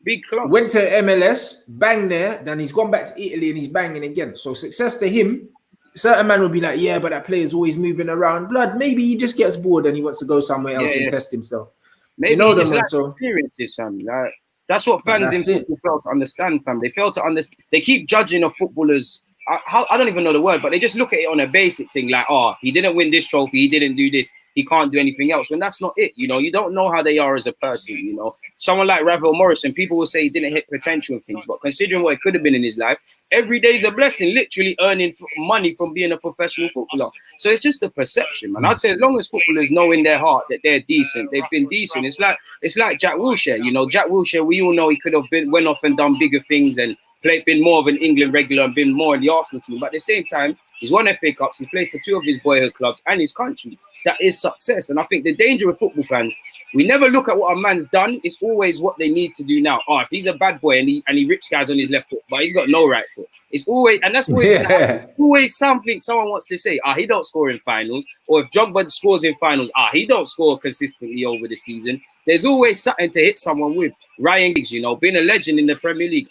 C: Big club.
A: Went to MLS, banged there. Then he's gone back to Italy and he's banging again. So success to him. Certain man will be like, yeah, but that player's always moving around. Blood, maybe he just gets bored and he wants to go somewhere else and test himself.
C: Maybe
A: you know
C: he just likes experiences, fam. Like, that's what fans in football fail to understand, fam. They fail to understand. They keep judging of footballers. I don't even know the word, but they just look at it on a basic thing, like, oh, he didn't win this trophy, he didn't do this, he can't do anything else. And that's not it, you know. You don't know how they are as a person, you know. Someone like Ravel Morrison, people will say he didn't hit potential and things, but considering what it could have been in his life, every day is a blessing, literally earning money from being a professional footballer. So it's just a perception, man. I'd say as long as footballers know in their heart that they're decent, they've been decent. It's like Jack Wilshere, you know. Jack Wilshere, we all know he could have went off and done bigger things and been more of an England regular and been more in the Arsenal team. But at the same time, he's won FA Cups, he's played for 2 of his boyhood clubs and his country. That is success. And I think the danger with football fans, we never look at what a man's done. It's always what they need to do now. Oh, if he's a bad boy and he rips guys on his left foot, but he's got no right foot. It's always, and that's always something someone wants to say. He don't score in finals. Or if Drogba scores in finals, he don't score consistently over the season. There's always something to hit someone with. Ryan Giggs, you know, being a legend in the Premier League.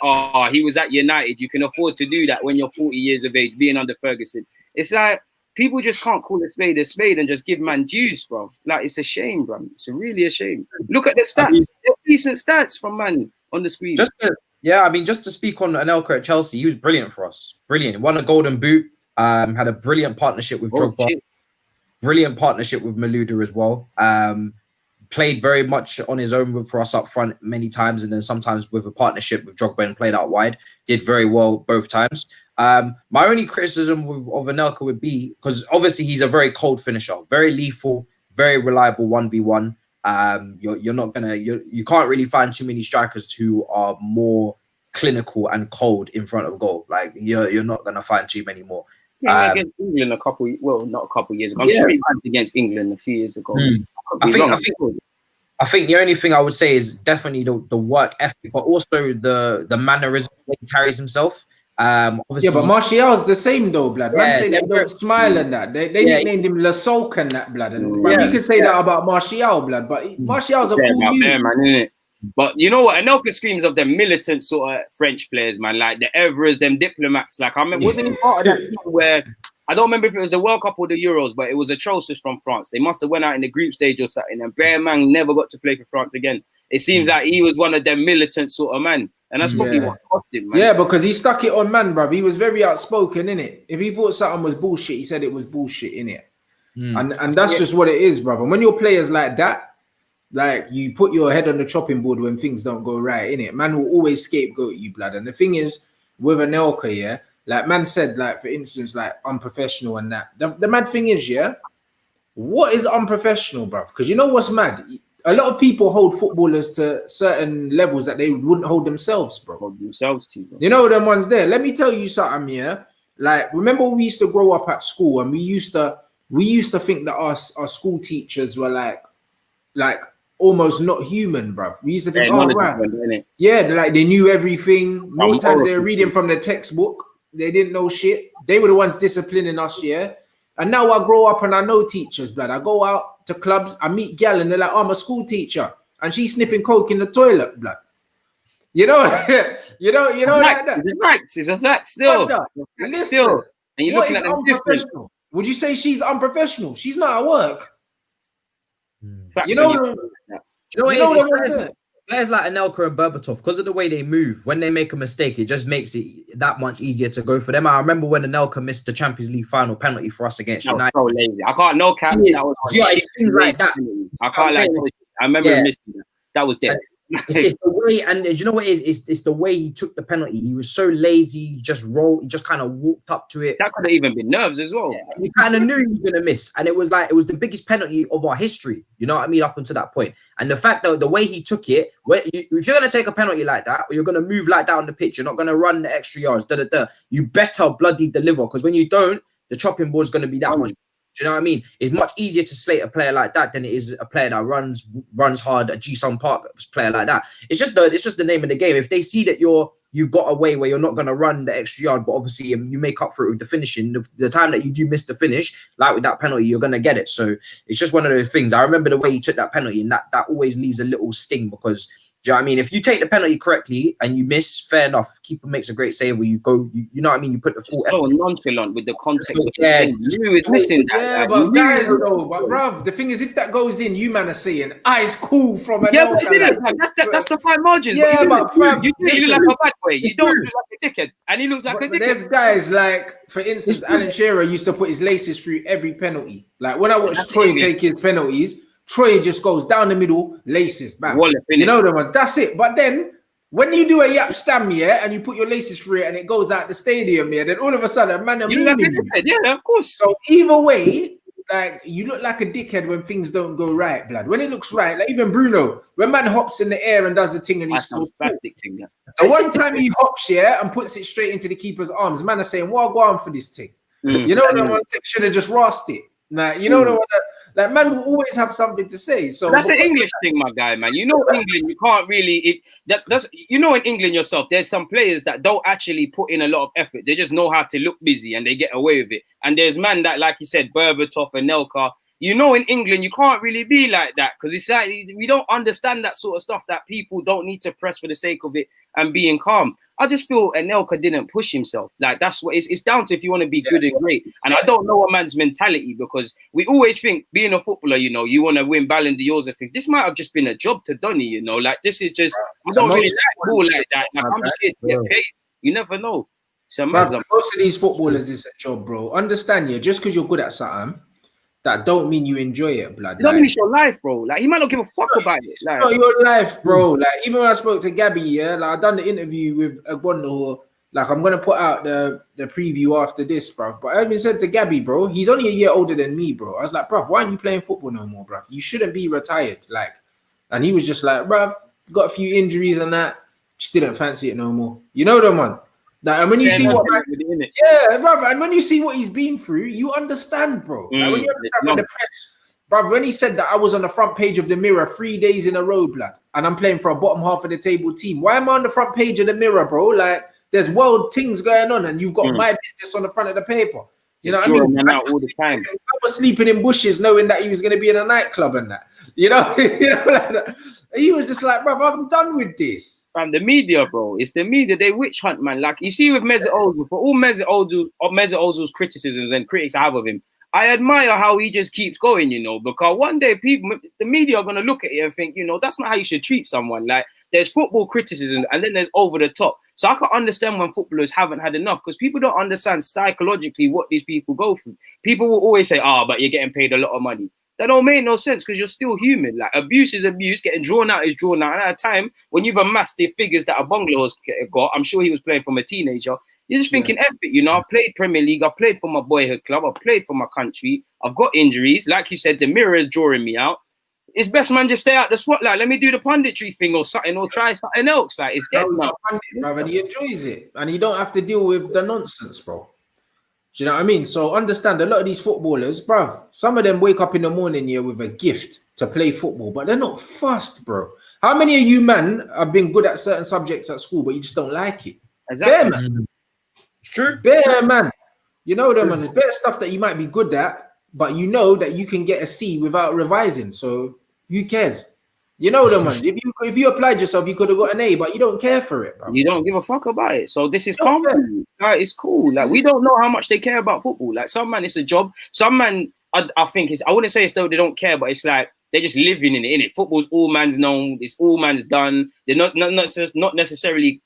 C: He was at United. You can afford to do that when you're 40 years of age, being under Ferguson. It's like people just can't call a spade and just give man dues, bro. Like, it's a shame, bro. It's really a shame. Look at the stats. They're decent stats from man on the screen.
B: Just to speak on Anelka at Chelsea, he was brilliant for us. Brilliant. Won a Golden Boot. Had a brilliant partnership with Drogba. Shit. Brilliant partnership with Malouda as well. Played very much on his own for us up front many times, and then sometimes with a partnership with Drogba and played out wide. Did very well both times. My only criticism of Anelka would be, because obviously he's a very cold finisher, very lethal, very reliable 1v1. You can't really find too many strikers who are more clinical and cold in front of goal. Like, you're not gonna find too many more.
C: Against England not a couple years ago. I'm sure he went against England a few years ago.
B: I think I think the only thing I would say is definitely the work ethic, but also the mannerism that he carries himself. Obviously,
A: Yeah, but Martial's the same though, blood. Man
B: Yeah,
A: say that
B: they're
A: don't smile and that. They
B: Yeah.
A: nicknamed him Le Sulk and that, blood. And
C: Yeah.
A: you can say that about Martial, blood, but Martial's a cool
C: about
A: youth.
C: them, man, innit? But you know what? Anelka screams of them militant sort of French players, man, like the Evras, them diplomats. Like, I mean, wasn't he part of that team where I don't remember if it was the World Cup or the Euros, but it was atrocious from France. They must have went out in the group stage or something, and Bear Man never got to play for France again. It seems like he was one of them militant sort of man, and that's probably what cost him, man.
A: Yeah, because he stuck it on man, bruv. He was very outspoken, innit? If he thought something was bullshit, he said it was bullshit, innit? And that's just what it is, brother. When you're players like that, like you put your head on the chopping board when things don't go right, innit? Man will always scapegoat you, blood. And the thing is, with Anelka, yeah, like man said, like for instance, like unprofessional and that. The mad thing is, yeah, what is unprofessional, bruv? Because you know what's mad? A lot of people hold footballers to certain levels that they wouldn't hold themselves, bro.
C: Hold themselves to, bro.
A: You know them ones there. Let me tell you something, yeah. Like remember we used to grow up at school and we used to think that our school teachers were like almost not human, bruv. We used to think, oh right, yeah, like they knew everything. More times they were reading from the textbook. They didn't know shit. They were the ones disciplining us, yeah. And now I grow up and I know teachers, blood. I go out to clubs, I meet gal and they're like, oh, I'm a school teacher. And she's sniffing coke in the toilet, blood. You know, you know, like that.
C: It's a fact still.
A: Listen,
C: still. And you're looking at them different.
A: Would you say she's unprofessional? She's not at work.
C: Facts,
A: You know
B: what players like Anelka and Berbatov, because of the way they move, when they make a mistake, it just makes it that much easier to go for them. I remember when Anelka missed the Champions League final penalty for us against United.
C: So lazy. I can't no cap.
B: That was things like that.
C: I can't like. I remember missing that. That was dead.
B: It's the way, and you know what it is? It's the way he took the penalty. He was so lazy. He just rolled. He just kind of walked up to it.
C: That could have even been nerves as well.
B: Yeah, you kind of knew he was gonna miss, and it was the biggest penalty of our history. You know what I mean? Up until that point, and the fact that the way he took it, if you're gonna take a penalty like that, or you're gonna move like that on the pitch, you're not gonna run the extra yards. You better bloody deliver, because when you don't, the chopping board is gonna be that much. Do you know what I mean? It's much easier to slate a player like that than it is a player that runs hard, a G-Sun Park player like that. It's just the name of the game. If they see that you've got a way where you're not going to run the extra yard, but obviously you make up for it with the finishing, the time that you do miss the finish, like with that penalty, you're going to get it. So it's just one of those things. I remember the way he took that penalty, and that always leaves a little sting, because do you know what I mean? If you take the penalty correctly and you miss, fair enough. Keeper makes a great save, where you go, you know what I mean? You put the full
C: so nonchalant with the context of the thing. You was missing that.
A: Yeah, but guys, though, but bruv, the thing is, if that goes in, you man are saying, it's cool from an
C: but it didn't. That's the fine margins.
A: Yeah, but fam,
C: you look like a bad boy. You don't look like a dickhead, and he looks like a dickhead.
A: There's guys like, for instance, Alan Shearer used to put his laces through every penalty. Like when I watched Troy take his penalties, Troy just goes down the middle, laces, bam. You know them, that's it. But then when you do a yap stam, yeah, and you put your laces through it and it goes out the stadium, yeah, then all of a sudden, man,
C: yeah, of course.
A: So either way, like you look like a dickhead when things don't go right, blood. When it looks right, like even Bruno, when man hops in the air and does the thing and he scores. The one time he hops, yeah, and puts it straight into the keeper's arms, man are saying, "Well, go on for this thing." You know, the one should have just rossed it. Nah, you know the one that. Like man will always have something to say. So
C: that's an English thing, my guy, man. You know, England, you can't really. You know, in England yourself, there's some players that don't actually put in a lot of effort. They just know how to look busy and they get away with it. And there's man that, like you said, Berbatov and Anelka. You know, in England, you can't really be like that, because it's like we don't understand that sort of stuff, that people don't need to press for the sake of it and being calm. I just feel Anelka didn't push himself. Like that's what it's down to, if you want to be good and great. And I don't know a man's mentality, because we always think being a footballer, you know, you want to win Ballon d'Ors and things. This might have just been a job to Donny, you know. Like this is just I don't really like ball like that. Like, I'm just here to get paid. You never know. So
A: most of these footballers is a job, bro. Understand, yeah. Just because you're good at something, that don't mean you enjoy it, blood.
C: It don't mean it's your life, bro. Like he might not give a fuck about it.
A: Like, it's not your life, bro. Like even when I spoke to Gabby, yeah, like I done the interview with Gooner. Like I'm gonna put out the preview after this, bro. But I even said to Gabby, bro, he's only a year older than me, bro. I was like, bro, why aren't you playing football no more, bro? You shouldn't be retired. Like, and he was just like, bro, got a few injuries and that, just didn't fancy it no more. You know the man. Like, and when you see what, bro, and when you see what he's been through, you understand, bro. Like when you understand when the press Bruv, when he said that I was on the front page of the Mirror 3 days in a row, blood, and I'm playing for a bottom half of the table team, why am I on the front page of the Mirror, bro? Like, there's world things going on, and you've got my business on the front of the paper. You know what I mean?
C: Out all the time.
A: I was sleeping in bushes knowing that he was going to be in a nightclub and that. You know, like that. He was just like, bruv, I'm done with this.
C: From the media, bro. It's the media. They witch hunt, man. Like, you see with Mesut Ozil, for all Mesut Ozil's criticisms and critics I have of him, I admire how he just keeps going, you know, because one day the media are going to look at it and think, you know, that's not how you should treat someone. Like, there's football criticism and then there's over the top. So I can understand when footballers haven't had enough, because people don't understand psychologically what these people go through. People will always say, but you're getting paid a lot of money. That don't make no sense, because you're still human. Like, abuse is abuse, getting drawn out is drawn out. And at a time when you've amassed the figures that a bungalow got, I'm sure he was playing from a teenager, you're just thinking, F it, you know, I've played Premier League, I've played for my boyhood club, I've played for my country, I've got injuries. Like you said, the Mirror is drawing me out. It's best, man, just stay out the spotlight. Let me do the punditry thing or something, or try something else. Like, it's dead now.
A: And he enjoys it, and he don't have to deal with the nonsense, bro. Do you know what I mean? So understand, a lot of these footballers, bruv, some of them wake up in the morning here with a gift to play football, but they're not fussed, bro. How many of you, man, have been good at certain subjects at school, but you just don't like it?
C: Exactly.
A: Bare, man.
B: It's true.
A: Bare, man. You know them, man. There's better stuff that you might be good at, but you know that you can get a C without revising. So who cares? You know them, man. If you applied yourself, you could have got an A, but you don't care for it, bro.
C: You don't give a fuck about it. So this is common. Like, it's cool. Like, we don't know how much they care about football. Like, some man, it's a job. Some man, I think I wouldn't say it's though they don't care, but it's like they're just living in it, innit? Football's all man's known. It's all man's done. They're not necessarily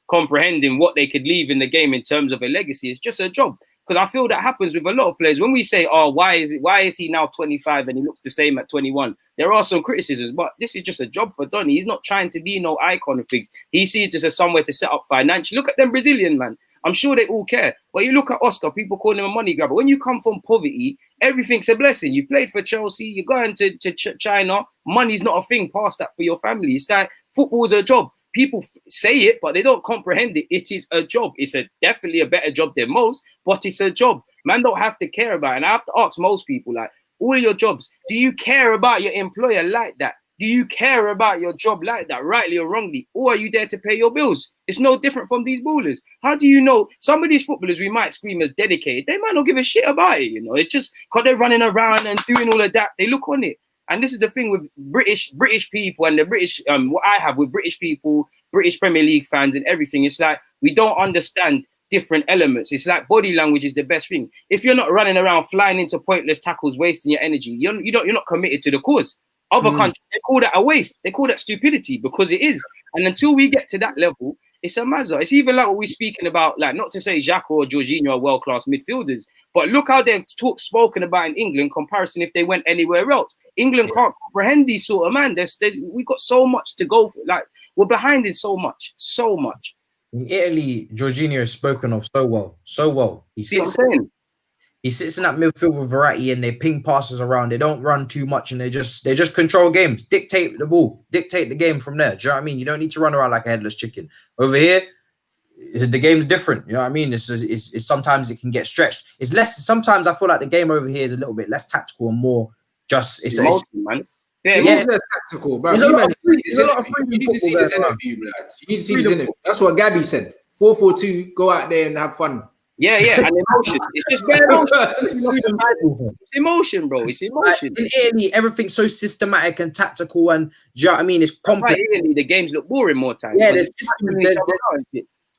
C: comprehending what they could leave in the game in terms of a legacy. It's just a job. Because I feel that happens with a lot of players. When we say, why is he now 25 and he looks the same at 21? There are some criticisms, but this is just a job for Donny. He's not trying to be no icon of things. He sees this as somewhere to set up financially. Look at them Brazilian, man. I'm sure they all care. But you look at Oscar, people call him a money grabber. When you come from poverty, everything's a blessing. You played for Chelsea, you're going to China. Money's not a thing past that for your family. It's like football's a job. People say it, but they don't comprehend it. It is a job. It's definitely a better job than most, but it's a job. Man don't have to care about it. And I have to ask most people, like, all your jobs, do you care about your employer like that? Do you care about your job like that, rightly or wrongly? Or are you there to pay your bills? It's no different from these ballers. How do you know? Some of these footballers we might scream as dedicated, they might not give a shit about it, you know. It's just because they're running around and doing all of that, they look on it. And this is the thing with British people and the British, what I have with British people, British Premier League fans and everything. It's like we don't understand different elements. It's like body language is the best thing. If you're not running around flying into pointless tackles, wasting your energy, you're not committed to the cause. Other countries, they call that a waste. They call that stupidity, because it is. And until we get to that level, it's a mazza. It's even like what we're speaking about, like, not to say Xhaka or Jorginho are world-class midfielders, but look how they're spoken about in England comparison if they went anywhere else. England can't comprehend these sort of man. We've got so much to go for. Like, we're behind in so much.
B: In Italy, Jorginho is spoken of so well. He sits in that midfield with variety, and they ping passes around. They don't run too much, and they just control games, dictate the ball, dictate the game from there. Do you know what I mean? You don't need to run around like a headless chicken. Over here, the game's different. You know what I mean? It's sometimes it can get stretched. It's less. Sometimes I feel like the game over here is a little bit less tactical and more just. It's
C: emotion, man.
A: Yeah, it's less tactical, bro. You need to see this interview, lad. You need to see this interview. That's what Gabby said. 4-4-2. Go out there and have fun.
C: Yeah, and emotion. It's just bare emotion. It's emotion, bro. It's emotion.
B: Like, in Italy, everything's so systematic and tactical, and do you know what I mean? It's complex.
C: Right, Italy, the games look boring more times.
B: Yeah,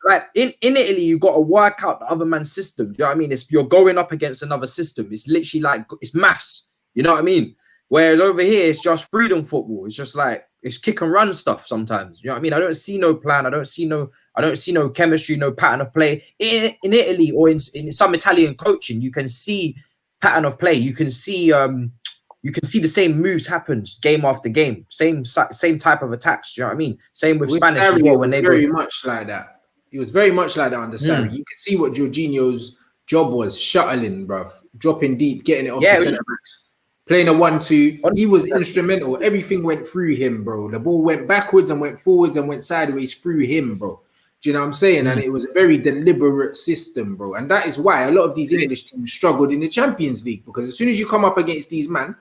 B: like in Italy, you got to work out the other man's system. Do you know what I mean? You're going up against another system. It's literally like it's maths. You know what I mean? Whereas over here, it's just freedom football. It's just like it's kick and run stuff sometimes. You know what I mean? I don't see no plan. I don't see no chemistry, no pattern of play. In Italy or in some Italian coaching, you can see pattern of play. You can see the same moves happen game after game. Same type of attacks. Do you know what I mean? Same with Spanish as well. When they
A: very much like that. It was very much like that under Sarri. You could see what Jorginho's job was: shuttling, bruv, dropping deep, getting it off the centre backs. Playing a 1-2, he was instrumental. Everything went through him, bro. The ball went backwards and went forwards and went sideways through him, bro. Do you know what I'm saying? And it was a very deliberate system, bro. And that is why a lot of these English teams struggled in the Champions League, because as soon as you come up against these man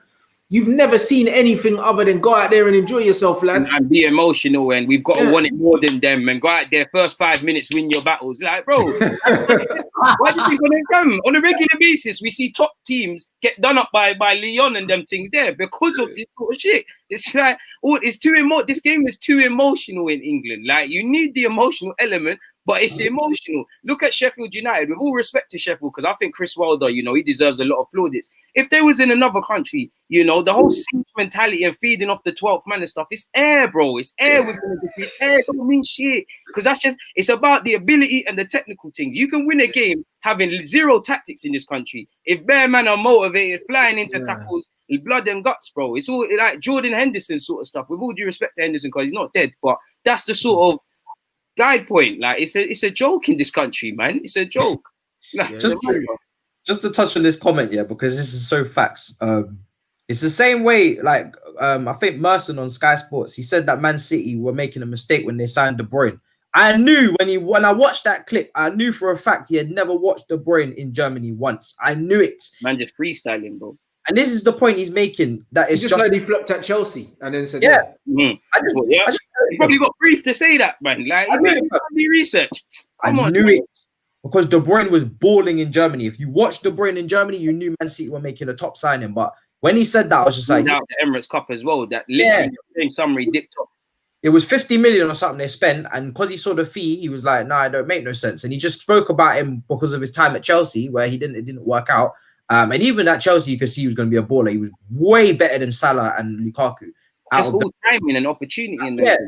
A: You've never seen anything other than go out there and enjoy yourself, lads.
C: And be emotional, and we've got to want it more than them, and go out there first 5 minutes, win your battles. Like, bro, why do you think when they come on a regular basis, we see top teams get done up by Leon and them things there because of this sort of shit? It's like, it's too this game is too emotional in England. Like, you need the emotional element, but it's emotional. Look at Sheffield United, with all respect to Sheffield, because I think Chris Wilder, you know, he deserves a lot of plaudits. If they was in another country, you know, the whole siege mentality and feeding off the 12th man and stuff, it's air, bro. It's air with it's air. Don't mean shit. Because that's just, it's about the ability and the technical things. You can win a game having zero tactics in this country. If bare man are motivated, flying into tackles, blood and guts, bro. It's all like Jordan Henderson sort of stuff. With all due respect to Henderson, because he's not dead, but that's the sort of guide point. Like, it's a joke in this country, man. It's a joke.
B: Just to touch on this comment, yeah, because this is so facts. It's the same way, like, I think Merson on Sky Sports, he said that Man City were making a mistake when they signed De Bruyne. I knew when I watched that clip, I knew for a fact he had never watched De Bruyne in Germany once. I knew it.
C: Man, just freestyling, bro.
B: And this is the point he's making. That is
A: just like he flopped at Chelsea and then said,
C: yeah. He probably got brief to say that, man. Like, I knew it. Research. Come on,
B: knew it. Because De Bruyne was balling in Germany. If you watched De Bruyne in Germany, you knew Man City were making a top signing. But when he said that, I was just like,
C: now the Emirates Cup as well. That literally the same summary dipped up.
B: It was 50 million or something they spent, and because he saw the fee, he was like, "Nah, it don't make no sense." And he just spoke about him because of his time at Chelsea, where it didn't work out. And even at Chelsea, you could see he was going to be a baller. He was way better than Salah and Lukaku.
C: Just all timing and opportunity in there.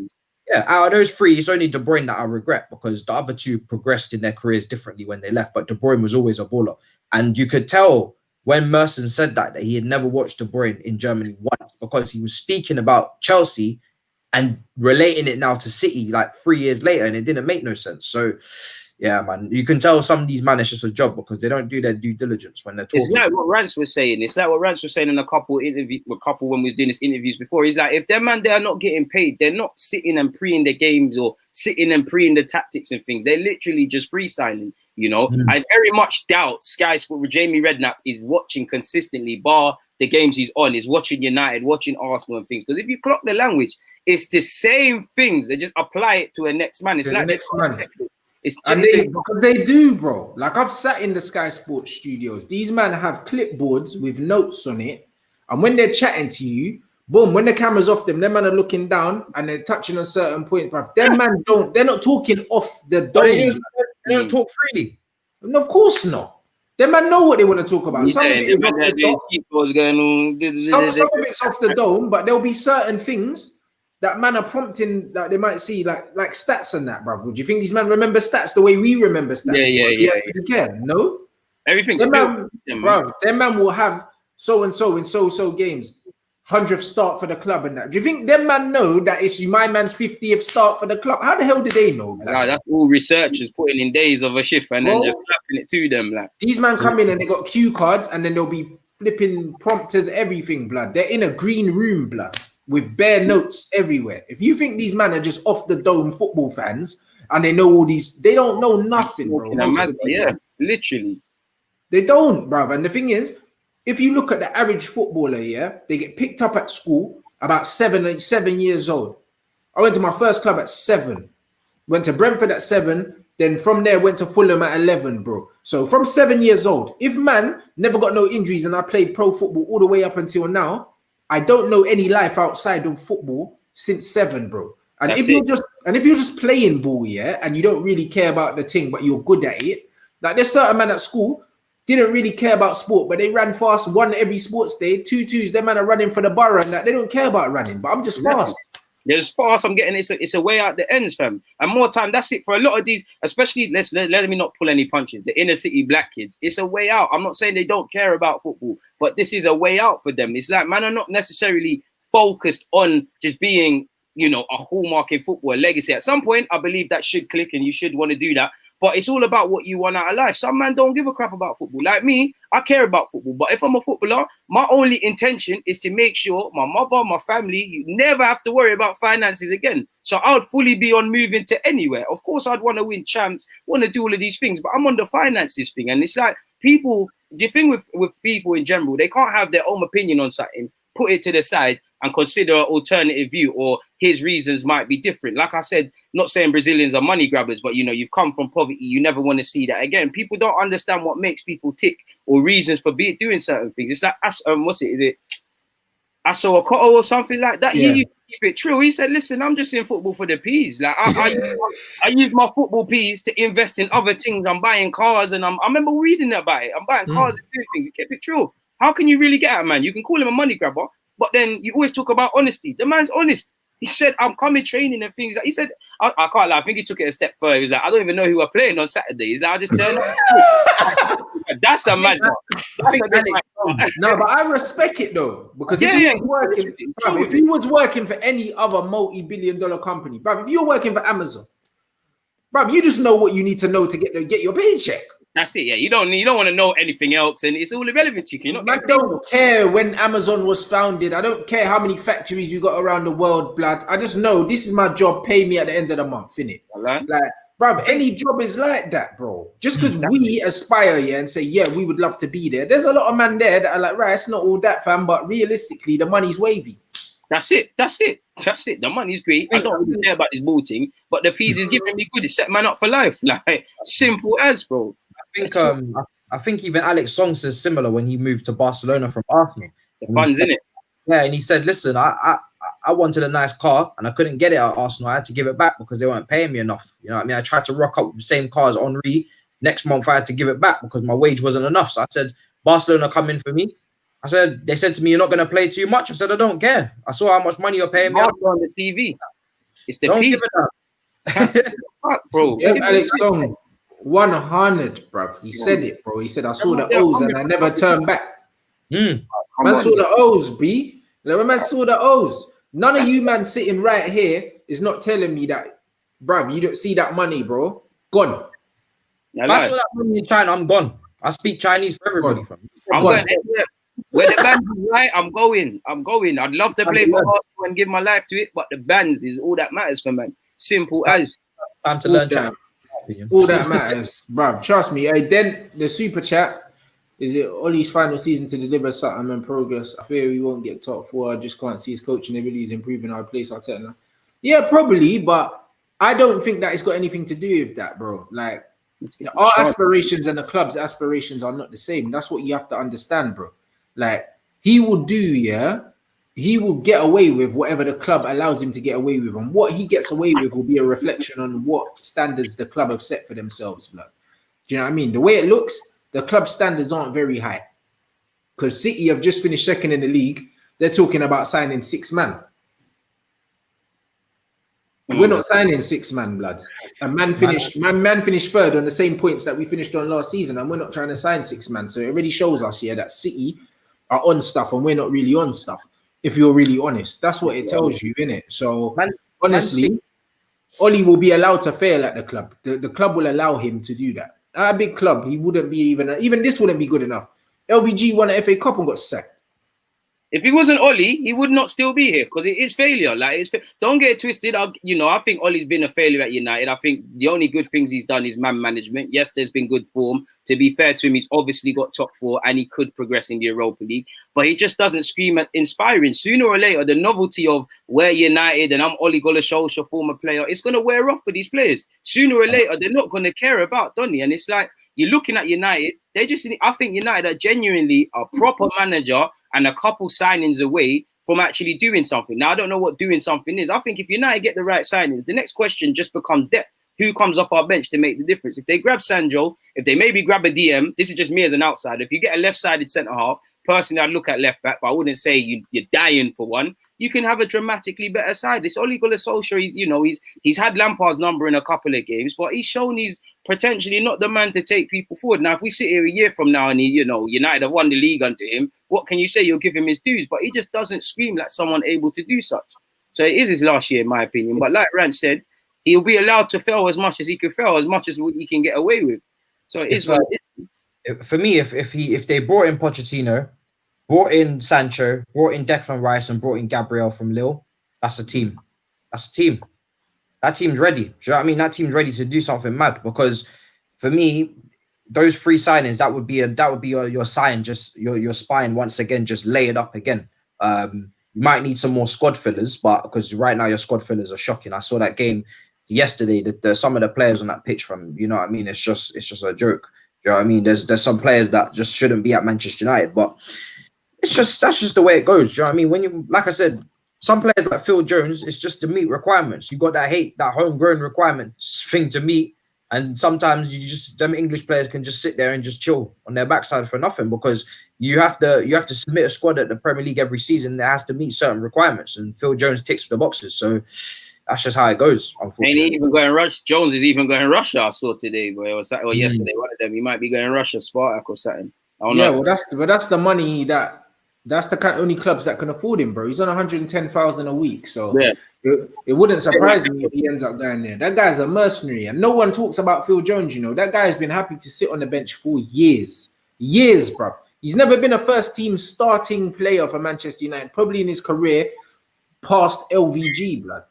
B: Yeah, out of those three, it's only De Bruyne that I regret, because the other two progressed in their careers differently when they left. But De Bruyne was always a baller. And you could tell when Merson said that he had never watched De Bruyne in Germany once, because he was speaking about Chelsea and relating it now to City like 3 years later, and it didn't make no sense. So, yeah, man, you can tell some of these men, it's just a job, because they don't do their due diligence when they're talking.
C: It's like what Rants was saying. It's like what Rants was saying in a couple when we was doing this interviews before. He's like, if them man, they are not getting paid, they're not sitting and pre-ing the games or sitting and pre-ing the tactics and things. They're literally just freestyling, you know. I very much doubt Sky Sport with Jamie Redknapp is watching consistently, bar the games he's on, is watching United, watching Arsenal and things. Because if you clock the language, it's the same things. They just apply it to a next man. It's like the next man.
A: Because they do, bro. Like, I've sat in the Sky Sports studios. These men have clipboards with notes on it, and when they're chatting to you, boom, when the camera's off them man are looking down and they're touching on certain points. But them man they're not talking off the dome.
B: They don't talk freely.
A: No, of course not. Them man know what they want to talk about. Some of it is off the dome, but there'll be certain things that man are prompting that they might see, like stats and that, bro. Do you think these men remember stats the way we remember stats? Yeah. No,
C: everything's
A: bro. Them man will have so and so in so games, 100th start for the club and that. Do you think them man know that it's my man's 50th start for the club? How the hell do they know?
C: Nah, that's all researchers putting in days of a shift and then just slapping it to them. Like,
A: these man come in and they got cue cards and then they'll be flipping prompters, everything, blood. They're in a green room, blood, with bare notes everywhere. If you think these men are just off the dome football fans and they know all these, they don't know nothing, bro.
C: Yeah, literally.
A: They don't, bro. And the thing is, if you look at the average footballer, they get picked up at school about 7 years old. I went to my first club at 7. Went to Brentford at 7. Then from there, went to Fulham at 11, bro. So from 7 years old, if man never got no injuries and I played pro football all the way up until now, I don't know any life outside of football since 7, bro. And if you're just playing ball, and you don't really care about the thing, but you're good at it. Like, there's certain man at school didn't really care about sport, but they ran fast, won every sports day, 2-2s. Them man are running for the borough and that. They don't care about running, but I'm just fast.
C: They're just fast. I'm getting it's a way out the ends, fam. And more time, that's it for a lot of these, especially let me not pull any punches. The inner city black kids, it's a way out. I'm not saying they don't care about football, but this is a way out for them. It's like, man, are not necessarily focused on just being, you know, a hallmark in football, a legacy. At some point, I believe that should click and you should want to do that. But it's all about what you want out of life. Some man don't give a crap about football. Like me, I care about football. But if I'm a footballer, my only intention is to make sure my mother, my family, you never have to worry about finances again. So I would fully be on moving to anywhere. Of course, I'd want to win champs, want to do all of these things, but I'm on the finances thing. And it's like people, the thing with people in general, they can't have their own opinion on something, put it to the side and consider an alternative view, or his reasons might be different. Like I said, not saying Brazilians are money grabbers, but, you know, you've come from poverty. You never want to see that again. People don't understand what makes people tick or reasons for doing certain things. It's like, what's it? Is it Aso Akoto or something like that?
A: Yeah.
C: He keep it true. He said, listen, I'm just in football for the peas. Like, I use my football peas to invest in other things. I'm buying cars, and I remember reading about it. I'm buying cars and doing things. He kept it true. How can you really get at a man? You can call him a money grabber, but then you always talk about honesty. The man's honest. He said, I'm coming training and things. Like, he said, I can't lie. I think he took it a step further. He was like, I don't even know who we're playing on Saturday. He's like, I just turn up. That's a mad one.
A: No, but I respect it though, because if he was working for any other multi-billion-dollar company, bruv, if you're working for Amazon, bruv, you just know what you need to know to get your paycheck.
C: That's it. Yeah, you don't want to know anything else, and it's all irrelevant to you.
A: I don't care when Amazon was founded. I don't care how many factories you got around the world, blood. I just know this is my job. Pay me at the end of the month, innit? Like, bro, any job is like that, bro. Just because we aspire, and say, yeah, we would love to be there. There's a lot of men there that are like, right, it's not all that, fam, but realistically, the money's wavy.
C: That's it. The money's great. I don't really care about this ball thing, but the piece is giving me good. It set man up for life. Like, simple as, bro.
B: I think even Alex Song says similar when he moved to Barcelona from Arsenal.
C: The funds, innit?
B: Yeah, and he said, listen, I wanted a nice car and I couldn't get it at Arsenal. I had to give it back because they weren't paying me enough. You know what I mean? I tried to rock up with the same car as Henri. Next month I had to give it back because my wage wasn't enough. So I said, Barcelona come in for me. They said to me, you're not going to play too much. I said, I don't care. I saw how much money you're paying me.
C: On the TV. It's the piece.
A: Fuck, bro. Yeah, Alex Song. 100, bruv. He said it, bro. He said, I saw the O's and I never turned back. Man saw the O's, B. Like, man saw the O's. None of you man sitting right here is not telling me that, bruv, you don't see that money, bro. Gone.
B: If I saw that money in China, I'm gone. I speak Chinese for everybody.
C: I'm going. Where the band is right, I'm going. I'd love to play for Arsenal and give my life to it, but the bands is all that matters for man. Simple as.
B: Time to learn Chinese.
A: All that matters, bruv. Trust me. Then the super chat, is it Ollie's final season to deliver something in progress? I fear we won't get top four. I just can't see his coaching abilities improving our place. Arteta. Yeah, probably, but I don't think that it's got anything to do with that, bro. Like, our aspirations and the club's aspirations are not the same. That's what you have to understand, bro. Like, he will get away with whatever the club allows him to get away with, and what he gets away with will be a reflection on what standards the club have set for themselves, blood. Do you know what I mean? The way it looks, the club standards aren't very high, because City have just finished second in the league. They're talking about signing 6 man. We're not signing 6 man, blood. And man finished third on the same points that we finished on last season, and we're not trying to sign 6 man. So it already shows us here that City are on stuff and we're not really on stuff. If you're really honest, that's what it tells you, innit? So honestly, Ollie will be allowed to fail at the club. The club will allow him to do that. At a big club, he wouldn't be even this wouldn't be good enough. LBG won an FA Cup and got sacked.
C: If he wasn't Ollie, he would not still be here, because it is failure. Like, don't get it twisted. I think Ollie's been a failure at United. I think the only good things he's done is man management. Yes, there's been good form. To be fair to him, he's obviously got top 4 and he could progress in the Europa League, but he just doesn't scream at inspiring. Sooner or later, the novelty of we're United and I'm Ollie Golasholsha, former player, it's going to wear off for these players. Sooner or later, they're not going to care about Donny. And it's like, you're looking at United, I think United are genuinely a proper manager and a couple signings away from actually doing something. Now, I don't know what doing something is. I think if United get the right signings, the next question just becomes depth. Who comes off our bench to make the difference? If they grab Sancho, if they maybe grab a DM, this is just me as an outsider. If you get a left-sided centre-half, personally, I'd look at left-back, but I wouldn't say you're dying for one. You can have a dramatically better side. This Ole Gunnar Solskjaer, he's had Lampard's number in a couple of games, but he's shown he's potentially not the man to take people forward. Now, if we sit here a year from now and United have won the league under him, what can you say? You'll give him his dues, but he just doesn't scream like someone able to do such. So it is his last year, in my opinion. But like Rants said, he'll be allowed to fail as much as he can fail, as much as he can get away with. So it is what it is.
B: For me, if they brought in Pochettino, brought in Sancho, brought in Declan Rice, and brought in Gabriel from Lille, that's a team. That's a team. That team's ready. Do you know what I mean? That team's ready to do something mad. Because for me, those 3 signings, that would be your sign, just your spine once again, just lay it up again. You might need some more squad fillers, but because right now your squad fillers are shocking. I saw that game yesterday. Some of the players on that pitch from, you know what I mean? It's just a joke. Do you know what I mean? There's some players that just shouldn't be at Manchester United, but that's just the way it goes. Do you know what I mean? When you, like I said, some players like Phil Jones, it's just to meet requirements. You got that homegrown requirements thing to meet. And sometimes them English players can just sit there and just chill on their backside for nothing, because you have to submit a squad at the Premier League every season that has to meet certain requirements. And Phil Jones ticks the boxes. So that's just how it goes, unfortunately.
C: Ain't he even going Russia? Jones is even going Russia, I saw today, boy, or yesterday. One of them, he might be going Russia, Spartak or something. I don't know.
A: Well, that's the money that's the only clubs that can afford him, bro. He's on 110,000 a week, so
C: yeah.
A: It wouldn't surprise me if he ends up going there. That guy's a mercenary, and no one talks about Phil Jones. You know, that guy's been happy to sit on the bench for years, bro. He's never been a first-team starting player for Manchester United, probably in his career, past LVG, blood.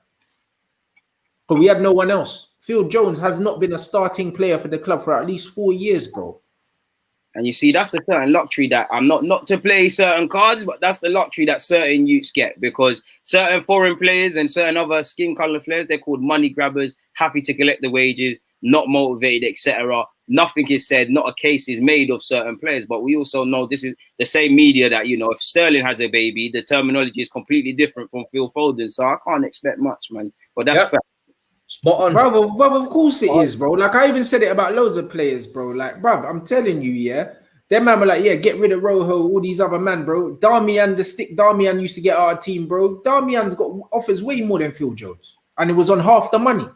A: But we had no one else. Phil Jones has not been a starting player for the club for at least 4 years, bro.
C: And you see, that's the certain luxury that I'm not to play certain cards, but that's the luxury that certain youths get, because certain foreign players and certain other skin color players, they're called money grabbers, happy to collect the wages, not motivated, etc. Nothing is said, not a case is made of certain players. But we also know this is the same media that, you know, if Sterling has a baby, the terminology is completely different from Phil Foden. So I can't expect much, man. But that's fair.
B: Spot on.
A: Bro, of course it is, bro. Like, I even said it about loads of players, bro. Like, bro, I'm telling you, yeah. Them man were like, yeah, get rid of Rojo, all these other man, bro. Darmian, the stick Darmian used to get our team, bro. Darmian's got offers way more than Phil Jones. And it was on half the money.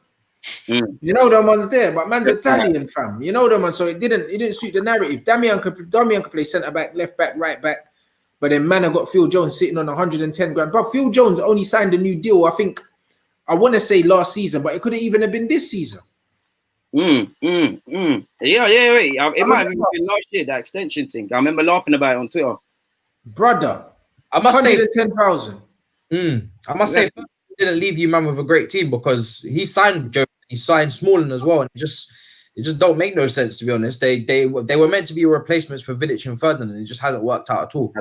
A: You know them ones there, but man's Italian, fam. You know them ones, so it didn't suit the narrative. Darmian could play centre back, left back, right back. But then man, I got Phil Jones sitting on 110 grand. But Phil Jones only signed a new deal, I want to say last season, but it could have even have been this season.
C: Yeah, wait. It might have even been last year, that extension thing. I remember laughing about it on Twitter.
A: Brother,
B: I must say
A: 110,000.
B: I must say, he didn't leave you, man, with a great team, because he signed Joe, he signed Smalling as well, and it just don't make no sense, to be honest. They were meant to be replacements for Vidic and Ferdinand, and it just hasn't worked out at all.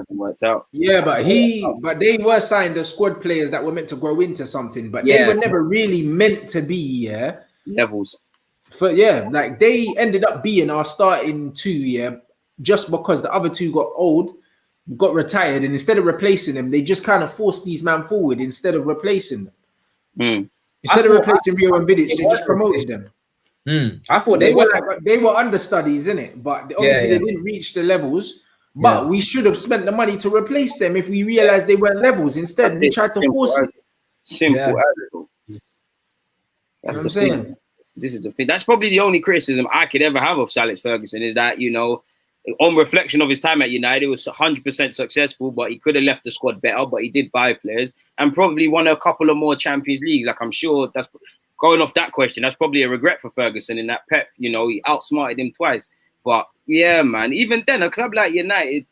A: Yeah, but they were signed as squad players that were meant to grow into something, but they were never really meant to be
C: levels.
A: Like they ended up being our starting two, just because the other two got old, got retired, and instead of replacing them, they just kind of forced these man forward instead of replacing them. Instead of replacing Rio and Vidic, they just promoted them.
B: I thought
A: they were understudies, innit? But obviously they didn't reach the levels. But we should have spent the money to replace them if we realized they weren't levels. Instead, we tried to force it.
C: Simple.
A: That's what I'm saying.
C: This is the thing. That's probably the only criticism I could ever have of Alex Ferguson, is that, you know, on reflection of his time at United, it was 100% successful, but he could have left the squad better. But he did buy players and probably won a couple of more Champions Leagues. Like, I'm sure that's going off that question. That's probably a regret for Ferguson in that Pep. You know, he outsmarted him twice. But yeah, man, even then, a club like United,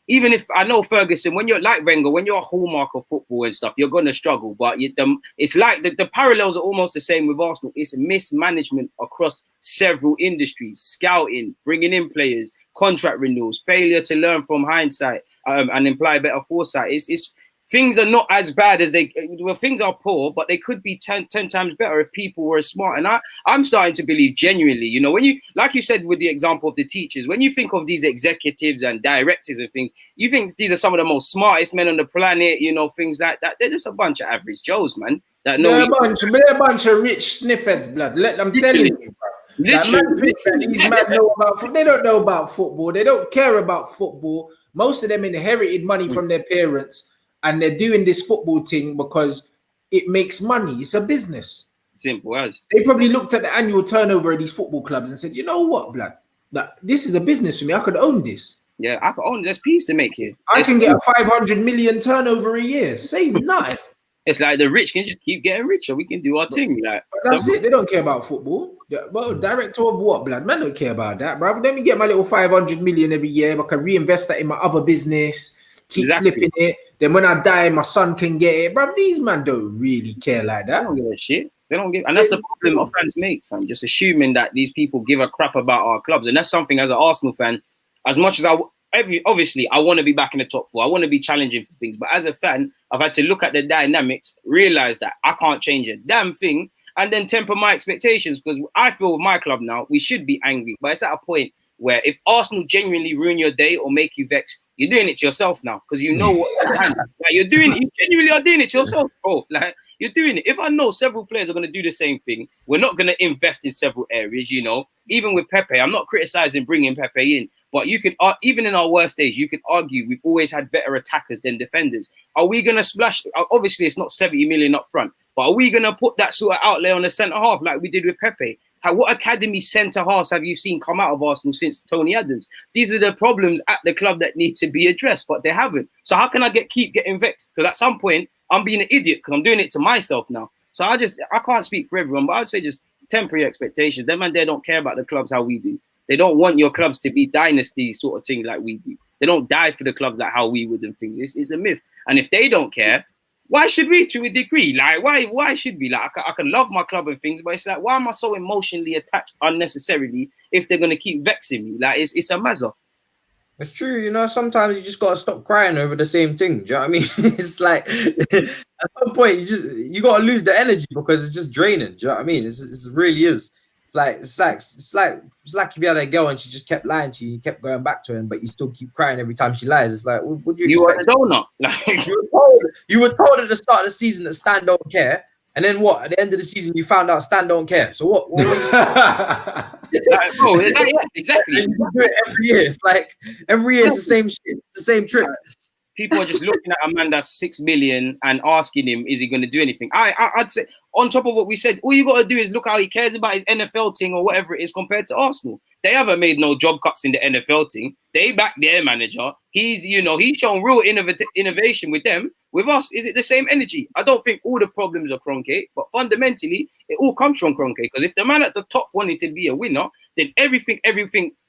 C: even if I know Ferguson, when you're like Wenger, when you're a hallmark of football and stuff, you're going to struggle. But it's like the parallels are almost the same with Arsenal. It's mismanagement across several industries, scouting, bringing in players, contract renewals, failure to learn from hindsight and imply better foresight. It's things are not as bad as things are poor, but they could be 10 times better if people were smart. And I'm starting to believe genuinely, you know, when you, like you said with the example of the teachers, when you think of these executives and directors and things, you think these are some of the most smartest men on the planet, you know, things like that. They're just a bunch of average Joes, man. They're a
A: bunch of rich sniffheads, blood. I'm telling you, bro. These men know about, they don't know about football. They don't care about football. Most of them inherited money from their parents. And they're doing this football thing because it makes money. It's a business.
C: Simple as.
A: They probably looked at the annual turnover of these football clubs and said, you know what, blood? Like, this is a business for me. I could own this.
C: Yeah, I could own. There's peas to make here.
A: I can get a 500 million turnover a year. Save nothing.
C: It's like the rich can just keep getting richer. We can do our thing. Like,
A: that's it. They don't care about football. Well, director of what, blood? Man, don't care about that, bruv. Let me get my little 500 million every year. I can reinvest that in my other business. Keep flipping it. Then when I die, my son can get it. Bruv, these man don't really care like that.
C: They don't give a shit. They don't give, and that's the problem of fans make, fam. Just assuming that these people give a crap about our clubs. And that's something as an Arsenal fan, as much as obviously I want to be back in the top 4. I want to be challenging for things. But as a fan, I've had to look at the dynamics, realize that I can't change a damn thing, and then temper my expectations, because I feel with my club now, we should be angry. But it's at a point where if Arsenal genuinely ruin your day or make you vex, you're doing it to yourself now, because you know what like, you genuinely are doing it to yourself, bro. Like, you're doing it. If I know several players are going to do the same thing, we're not going to invest in several areas, you know. Even with Pepe, I'm not criticizing bringing Pepe in, but you could, even in our worst days, you could argue we've always had better attackers than defenders. Are we going to splash? Obviously, it's not 70 million up front, but are we going to put that sort of outlay on the centre half like we did with Pepe? What academy centre halves have you seen come out of Arsenal since Tony Adams? These are the problems at the club that need to be addressed, but they haven't. So how can I keep getting vexed? Because at some point, I'm being an idiot because I'm doing it to myself now. So I can't speak for everyone, but I'd say just temporary expectations. Them and they don't care about the clubs how we do. They don't want your clubs to be dynasties sort of things like we do. They don't die for the clubs like how we would and things. It's a myth. And if they don't care, why should we to a degree? Like, why should we? Like, I can love my club and things, but it's like, why am I so emotionally attached unnecessarily if they're going to keep vexing me? Like, it's a mazza.
B: It's true, you know, sometimes you just got to stop crying over the same thing. Do you know what I mean? It's like, at some point, you got to lose the energy because it's just draining. Do you know what I mean? It really is. It's like if you had a girl and she just kept lying to you, you kept going back to her, but you still keep crying every time she lies. It's like, what do you expect?
C: You were a donut. Like,
B: you were told at the start of the season that Stan don't care, and then what? At the end of the season, you found out Stan don't care. So what were you
C: like, bro, exactly.
B: And you do it every year. It's like every year it's the same shit. It's the same trick.
C: People are just looking at a man that's 6 million and asking him, is he going to do anything? I'd say, on top of what we said, all you got to do is look how he cares about his NFL thing or whatever it is compared to Arsenal. They haven't made no job cuts in the NFL thing. They back their manager. He's shown real innovation with them. With us, is it the same energy? I don't think all the problems are Kroenke, but fundamentally, it all comes from Kroenke. Because if the man at the top wanted to be a winner, then everything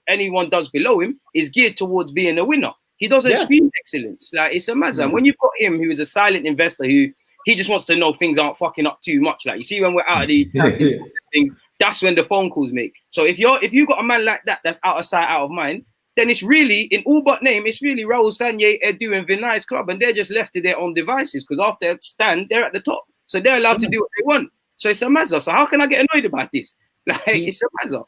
C: anyone does below him is geared towards being a winner. He doesn't scream excellence. Like, it's a mazza. When you've got him, who is a silent investor, who he just wants to know things aren't fucking up too much. Like, you see, when we're out of the things, that's when the phone calls make. So if you got a man like that, that's out of sight, out of mind, then it's really, in all but name, it's really Raul Sanye, Edu, and Vinay's club, and they're just left to their own devices because after stand, they're at the top, so they're allowed to do what they want. So it's a mazza. So how can I get annoyed about this? Like, it's a mazza.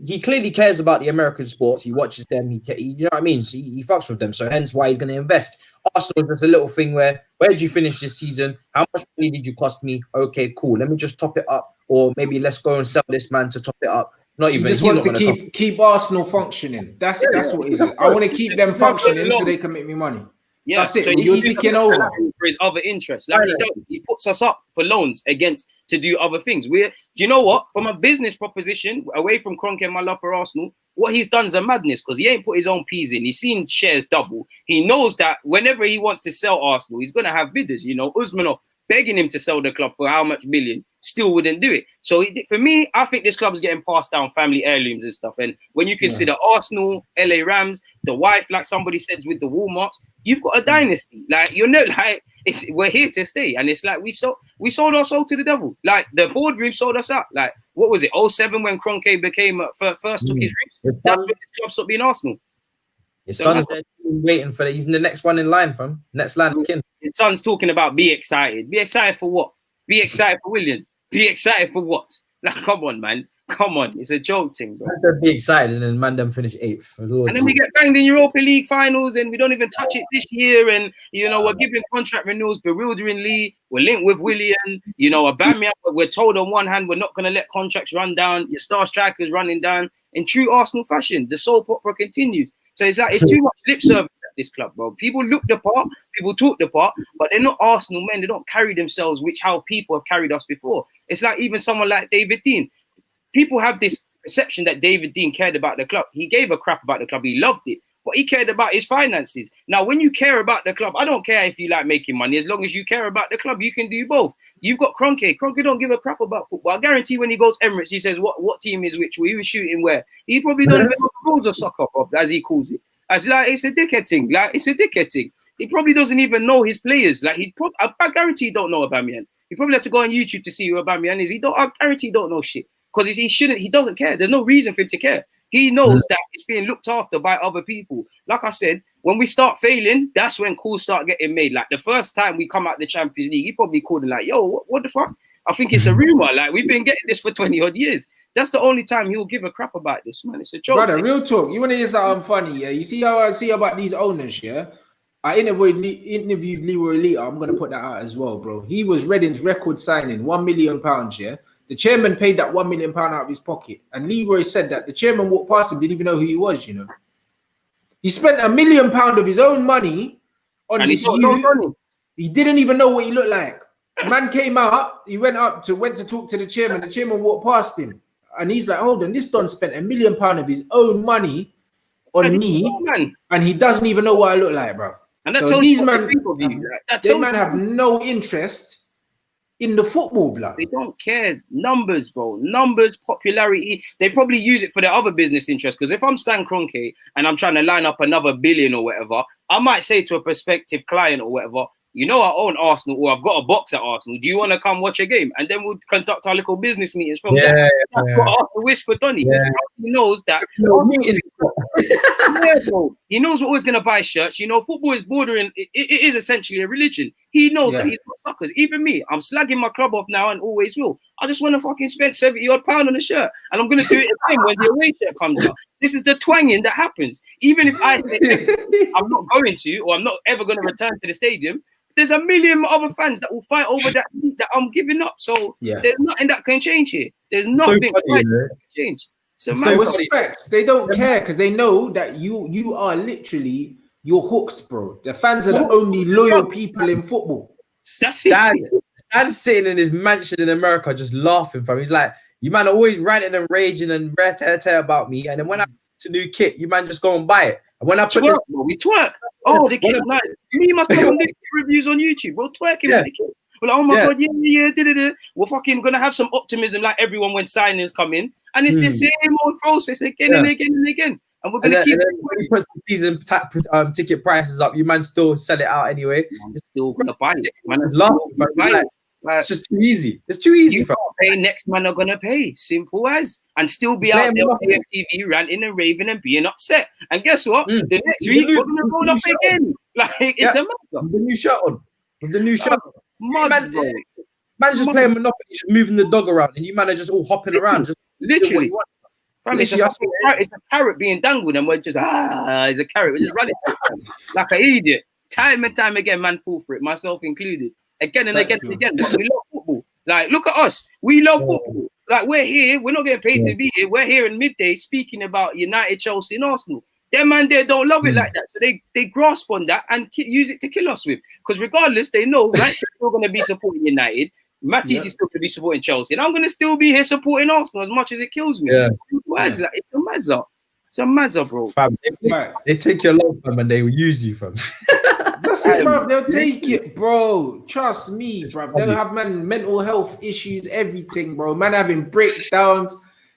B: He clearly cares about the American sports. He watches them. He you know what I mean? So he fucks with them. So hence why he's going to invest. Arsenal is just a little thing where did you finish this season? How much money did you cost me? Okay, cool. Let me just top it up, or maybe let's go and sell this man to top it up. Not even.
A: He just wants to keep Arsenal functioning. That's what it is. I want to keep them functioning so they can make me money.
C: Yeah,
A: that's it.
C: So
A: you're taking over
C: for his other interests. Like, he puts us up for loans to do other things. Do you know what? From a business proposition, away from Kroenke and my love for Arsenal, what he's done is a madness because he ain't put his own P's in. He's seen shares double. He knows that whenever he wants to sell Arsenal, he's gonna have bidders. You know, Usmanov begging him to sell the club for how much million, still wouldn't do it. So for me, I think this club is getting passed down family heirlooms and stuff. And when you consider Arsenal, LA Rams, the wife, like somebody says, with the Walmarts, you've got a dynasty. Like, we're here to stay. And it's like we sold our soul to the devil. Like, the boardroom sold us out. Like, what was it? 07 when Kroenke became first took his roots. That's when this club stopped being Arsenal.
B: His son's there waiting for it. He's in the next one in line from next line of kin.
C: His son's talking about be excited. Be excited for what? Be excited for William. Be excited for what? Like, come on, man. Come on. It's a joke thing, bro.
B: I said be excited, and then man them finish 8th.
C: And then we get banged in Europa League finals, and we don't even touch it this year. And, we're giving contract renewals bewilderingly. We're linked with Willian. Aubameyang, we're told on one hand we're not going to let contracts run down. Your star striker's running down. In true Arsenal fashion, the soap opera continues. So it's like, it's too much lip service at this club, bro. People look the part, people talk the part, but they're not Arsenal men. They don't carry themselves how people have carried us before. It's like even someone like David Dein. People have this perception that David Dein cared about the club. He gave a crap about the club. He loved it, but he cared about his finances. Now, when you care about the club, I don't care if you like making money. As long as you care about the club, you can do both. You've got Kroenke. Kroenke don't give a crap about football. I guarantee when he goes Emirates, he says, what team is which? Who's shooting where? He probably don't even know the rules of soccer, as he calls it. It's a dickhead thing. Like, it's a dickhead thing. He probably doesn't even know his players. Like, I guarantee he don't know Aubameyang. He probably have to go on YouTube to see who Aubameyang is. I guarantee he don't know shit. Because he doesn't care. There's no reason for him to care. He knows that it's being looked after by other people. Like I said, when we start failing, that's when calls start getting made. Like the first time we come out the Champions League, he probably called it like, yo, what the fuck? I think it's a rumor. Like, we've been getting this for 20 odd years. That's the only time he'll give a crap about this, man. It's a joke.
A: Brother, real talk. You want to hear something funny, yeah? You see how I see about these owners, yeah? I interviewed Leroy Lita. I'm going to put that out as well, bro. He was Reading's record signing, £1 million, yeah? The chairman paid that £1 million out of his pocket. And Leroy said that the chairman walked past him, didn't even know who he was, you know? He spent £1 million of his own money on this youth. He didn't even know what he looked like. Man came out, he went to talk to the chairman. The chairman walked past him. And he's like, hold on, this Don spent £1 million of his own money on me, and he doesn't even know what I look like, bro. And so these man have no interest in the football, blood.
C: They don't care. Numbers, bro. Numbers, popularity. They probably use it for their other business interests. Because if I'm Stan Kroenke and I'm trying to line up another billion or whatever, I might say to a prospective client or whatever, you know, I own Arsenal, or I've got a box at Arsenal. Do you want to come watch a game? And then we'll conduct our little business meetings from there. That's what Arsenal wish for Donny. He knows that. Bro. He knows we're always going to buy shirts. You know, football is bordering. It is essentially a religion. He knows that he's got suckers. Even me, I'm slagging my club off now and always will. I just want to fucking spend £70 odd on a shirt, and I'm going to do it again when the away shirt comes out. This is the twanging that happens. Even if I say I'm not going to, or I'm not ever going to return to the stadium, there's a million other fans that will fight over that I'm giving up. So there's nothing that can change here. There's nothing that can change. So
A: it's facts. They don't care because they know that you are literally, you're hooked, bro. The fans are the only loyal people in football.
B: That's it. Stan's sitting in his mansion in America just laughing from. He's like, you man are always ranting and raging and tear about me, and then when I to new kit, you man just go and buy it. And when I put
C: we twerk. Oh, the kid's nice. Me must come on this reviews on YouTube. We'll twerk him with the kid. We're like, oh my god, we're fucking gonna have some optimism like everyone when signings come in, and it's the same old process again and again and again. And we're gonna keep.
B: When you put some season ticket prices up, you man still sell it out anyway.
C: I'm still gonna buy it. Man,
B: it's just too easy. It's too easy for
C: pay. Next man are gonna pay. Simple as, and still be out there on TV ranting and raving and being upset. And guess what? The next week we're gonna roll up again. Like it's a matter.
B: With the new shirt on. With the new shirt. Man just playing Monopoly, just moving the dog around, and you man are just all hopping around. Just
C: literally. It's a carrot being dangled, and we're just it's a carrot. We're just running like an idiot. Time and time again, man, fall for it, myself included. Again and again and again. But we love football. Like, look at us. We love football. Like, we're here. We're not getting paid to be here. We're here in midday speaking about United, Chelsea, and Arsenal. Them man there don't love it like that. So they grasp on that and use it to kill us with. Because regardless, they know right, they're still going to be supporting United. Matisse is still going to be supporting Chelsea. And I'm going to still be here supporting Arsenal as much as it kills me. It's a mazza. It's a mazza, bro.
B: Fam, they take your love, fam, and they will use you, fam.
A: That's it, bro. They'll take it, bro. Trust me, bro. They'll have mental health issues, everything, bro. Man having breakdowns.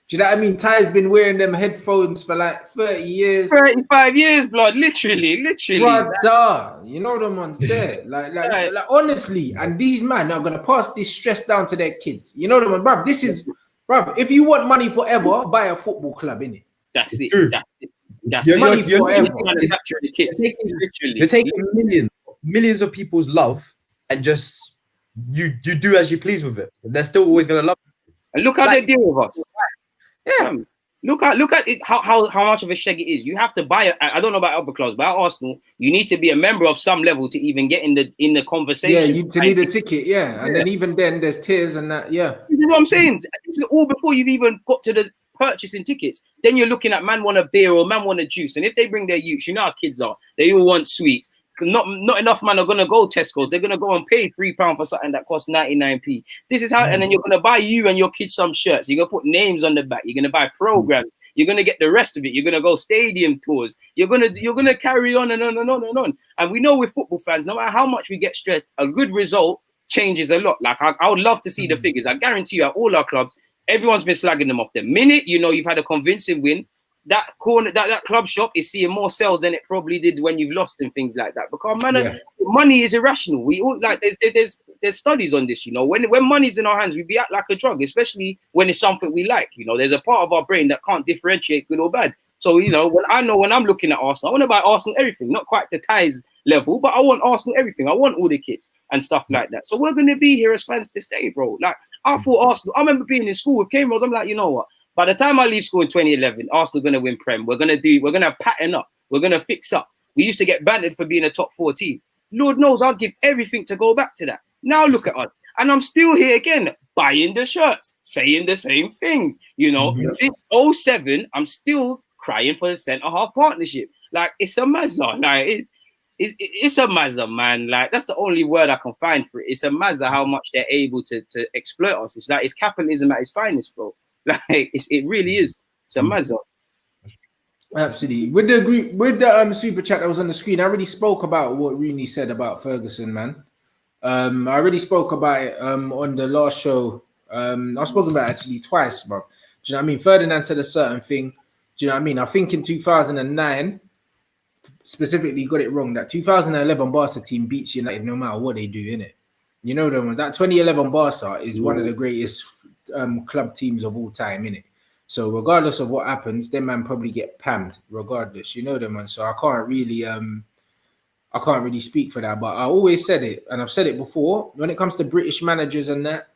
A: Do you know what I mean? Ty's been wearing them headphones for like 30 years.
C: 35 years, blood. Literally.
A: Brother, you know them ones there. Like honestly, and these men are gonna pass this stress down to their kids. You know them, bruv. This is, bruv, if you want money forever, buy a football club, innit?
C: That's it. That's
A: money forever.
B: You're taking millions of people's love and just you do as you please with it. They're still always gonna love you.
C: And look how they deal with us. Yeah. Look at it, how much of a shag it is. You have to buy it. I don't know about other clubs, but at Arsenal, you need to be a member of some level to even get in the conversation.
A: Yeah, you need a ticket, and then even then there's tiers and that,
C: You know what I'm saying? This is all before you've even got to the purchasing tickets. Then you're looking at man want a beer or man want a juice. And if they bring their youths, you know how kids are. They all want sweets. Not enough man are gonna go Tesco's. They're gonna go and pay £3 for something that costs 99p. This is how, and then you're gonna buy you and your kids some shirts. You're gonna put names on the back. You're gonna buy programs. You're gonna get the rest of it. You're gonna go stadium tours. You're gonna carry on and on and on and on. And we know with football fans, no matter how much we get stressed, a good result changes a lot. Like I would love to see the figures. I guarantee you, at all our clubs, everyone's been slagging them off. The minute you know you've had a convincing win, that corner, that club shop is seeing more sales than it probably did when you've lost and things like that. Because money is irrational. We all like there's studies on this. You know, when money's in our hands, we act like a drug, especially when it's something we like. You know, there's a part of our brain that can't differentiate good or bad. So, you know, when I'm looking at Arsenal, I want to buy Arsenal everything, not quite the ties level, but I want Arsenal everything. I want all the kits and stuff like that. So we're going to be here as fans to stay, bro. Like, I thought Arsenal, I remember being in school with K-Rose, I'm like, you know what? By the time I leave school in 2011, Arsenal going to win Prem. We're going to pattern up. We're going to fix up. We used to get bantered for being a top 4 team. Lord knows I'll give everything to go back to that. Now look at us. And I'm still here again, buying the shirts, saying the same things. You know, since 07, I'm still crying for the centre-half partnership. Like, it's a mazza. Like, it's a mazza, man. Like, that's the only word I can find for it. It's a mazza how much they're able to exploit us. It's like, it's capitalism at its finest, bro. Like, it really is. It's a mazza.
A: Absolutely. With the super chat that was on the screen, I already spoke about what Rooney said about Ferguson, man. I already spoke about it on the last show. I've spoken about it actually twice, bro. Do you know what I mean? Ferdinand said a certain thing. Do you know what I mean? I think in 2009, specifically got it wrong. That 2011 Barca team beats United no matter what they do, innit? You know them. That 2011 Barca is one of the greatest club teams of all time, innit? So regardless of what happens, them man probably get pammed regardless. You know them, man. So I can't really speak for that. But I always said it, and I've said it before. When it comes to British managers and that,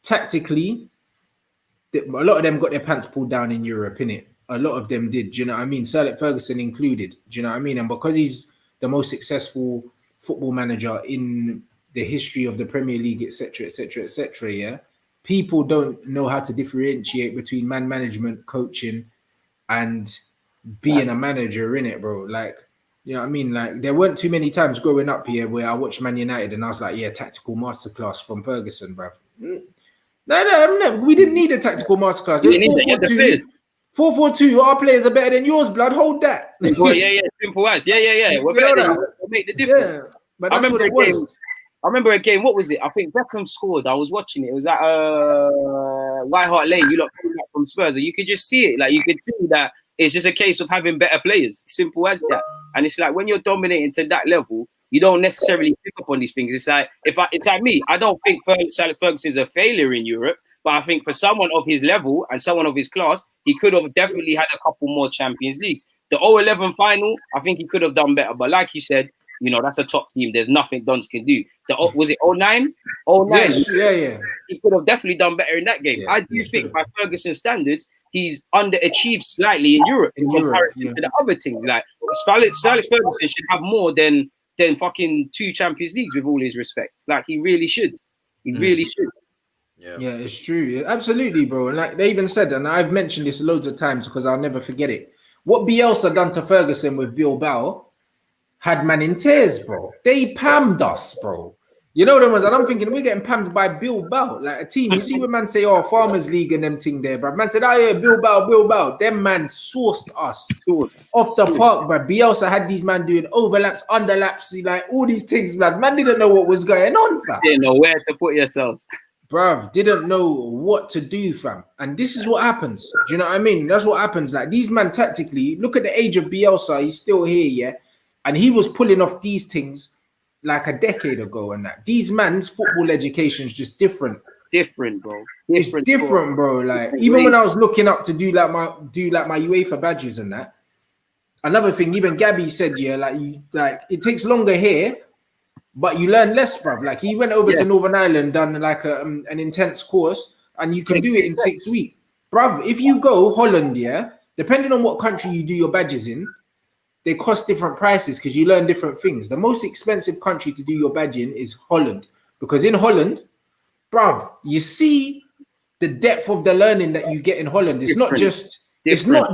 A: tactically, a lot of them got their pants pulled down in Europe, innit? A lot of them did. Do you know what I mean? Sir Alex Ferguson included. Do you know what I mean? And because he's the most successful football manager in the history of the Premier League, etc., etc., etc., yeah, people don't know how to differentiate between man management, coaching, and being a manager, in it, bro. Like, you know what I mean? Like, there weren't too many times growing up here where I watched Man United and I was like, yeah, tactical masterclass from Ferguson, bro. No, we didn't need a tactical masterclass. 4-4-2, our players are better than yours, blood. Hold that.
C: Simple, simple as. Yeah. We're better than you. We'll make the difference. Yeah,
A: but that's what it was.
C: I remember a game, what was it? I think Beckham scored. I was watching it. It was at White Hart Lane. You lot came back from Spurs. And you could just see it. Like, you could see that it's just a case of having better players. Simple as that. And it's like, when you're dominating to that level, you don't necessarily pick up on these things. It's like, it's like me. I don't think Alex Ferguson is a failure in Europe. But I think for someone of his level and someone of his class, he could have definitely had a couple more Champions Leagues. The 011 final, I think he could have done better. But like you said, you know, that's a top team. There's nothing Dons can do. Was it 09? 09?
A: Yes, yeah.
C: He could have definitely done better in that game. Yeah, I do think by Ferguson's standards, he's underachieved slightly in Europe in comparison to the other things. Like, Alex Ferguson should have more than fucking 2 Champions Leagues, with all his respect. Like, he really should. He really should.
A: Yeah, it's true. Absolutely, bro. And like they even said, and I've mentioned this loads of times because I'll never forget it. What Bielsa done to Ferguson with Bilbao had man in tears, bro. They pammed us, bro. You know them ones, and I'm thinking we're getting pammed by Bilbao, like a team. You see when man say, "Oh, Farmers League" and them thing there, bro. Man said, "Oh yeah, Bilbao." Them man sourced us off the park, bro. Bielsa had these man doing overlaps, underlaps, like all these things, man. Man didn't know what was going on, fam.
C: Didn't know where to put yourselves.
A: Bruv, didn't know what to do, fam. And this is what happens. Do you know what I mean? That's what happens. Like, these man tactically, look at the age of Bielsa. He's still here, yeah? And he was pulling off these things like a decade ago and that. These man's football education is just different.
C: Different, bro.
A: It's different, bro. Like, even when I was looking up to do like my UEFA badges and that, another thing, even Gabby said, yeah, like it takes longer here, but you learn less, bruv. Like, he went over to Northern Ireland, done like an intense course, and you can do it in 6 weeks. Bruv, if you go Holland, yeah, depending on what country you do your badges in, they cost different prices because you learn different things. The most expensive country to do your badge in is Holland. Because in Holland, bruv, you see the depth of the learning that you get in Holland. It's not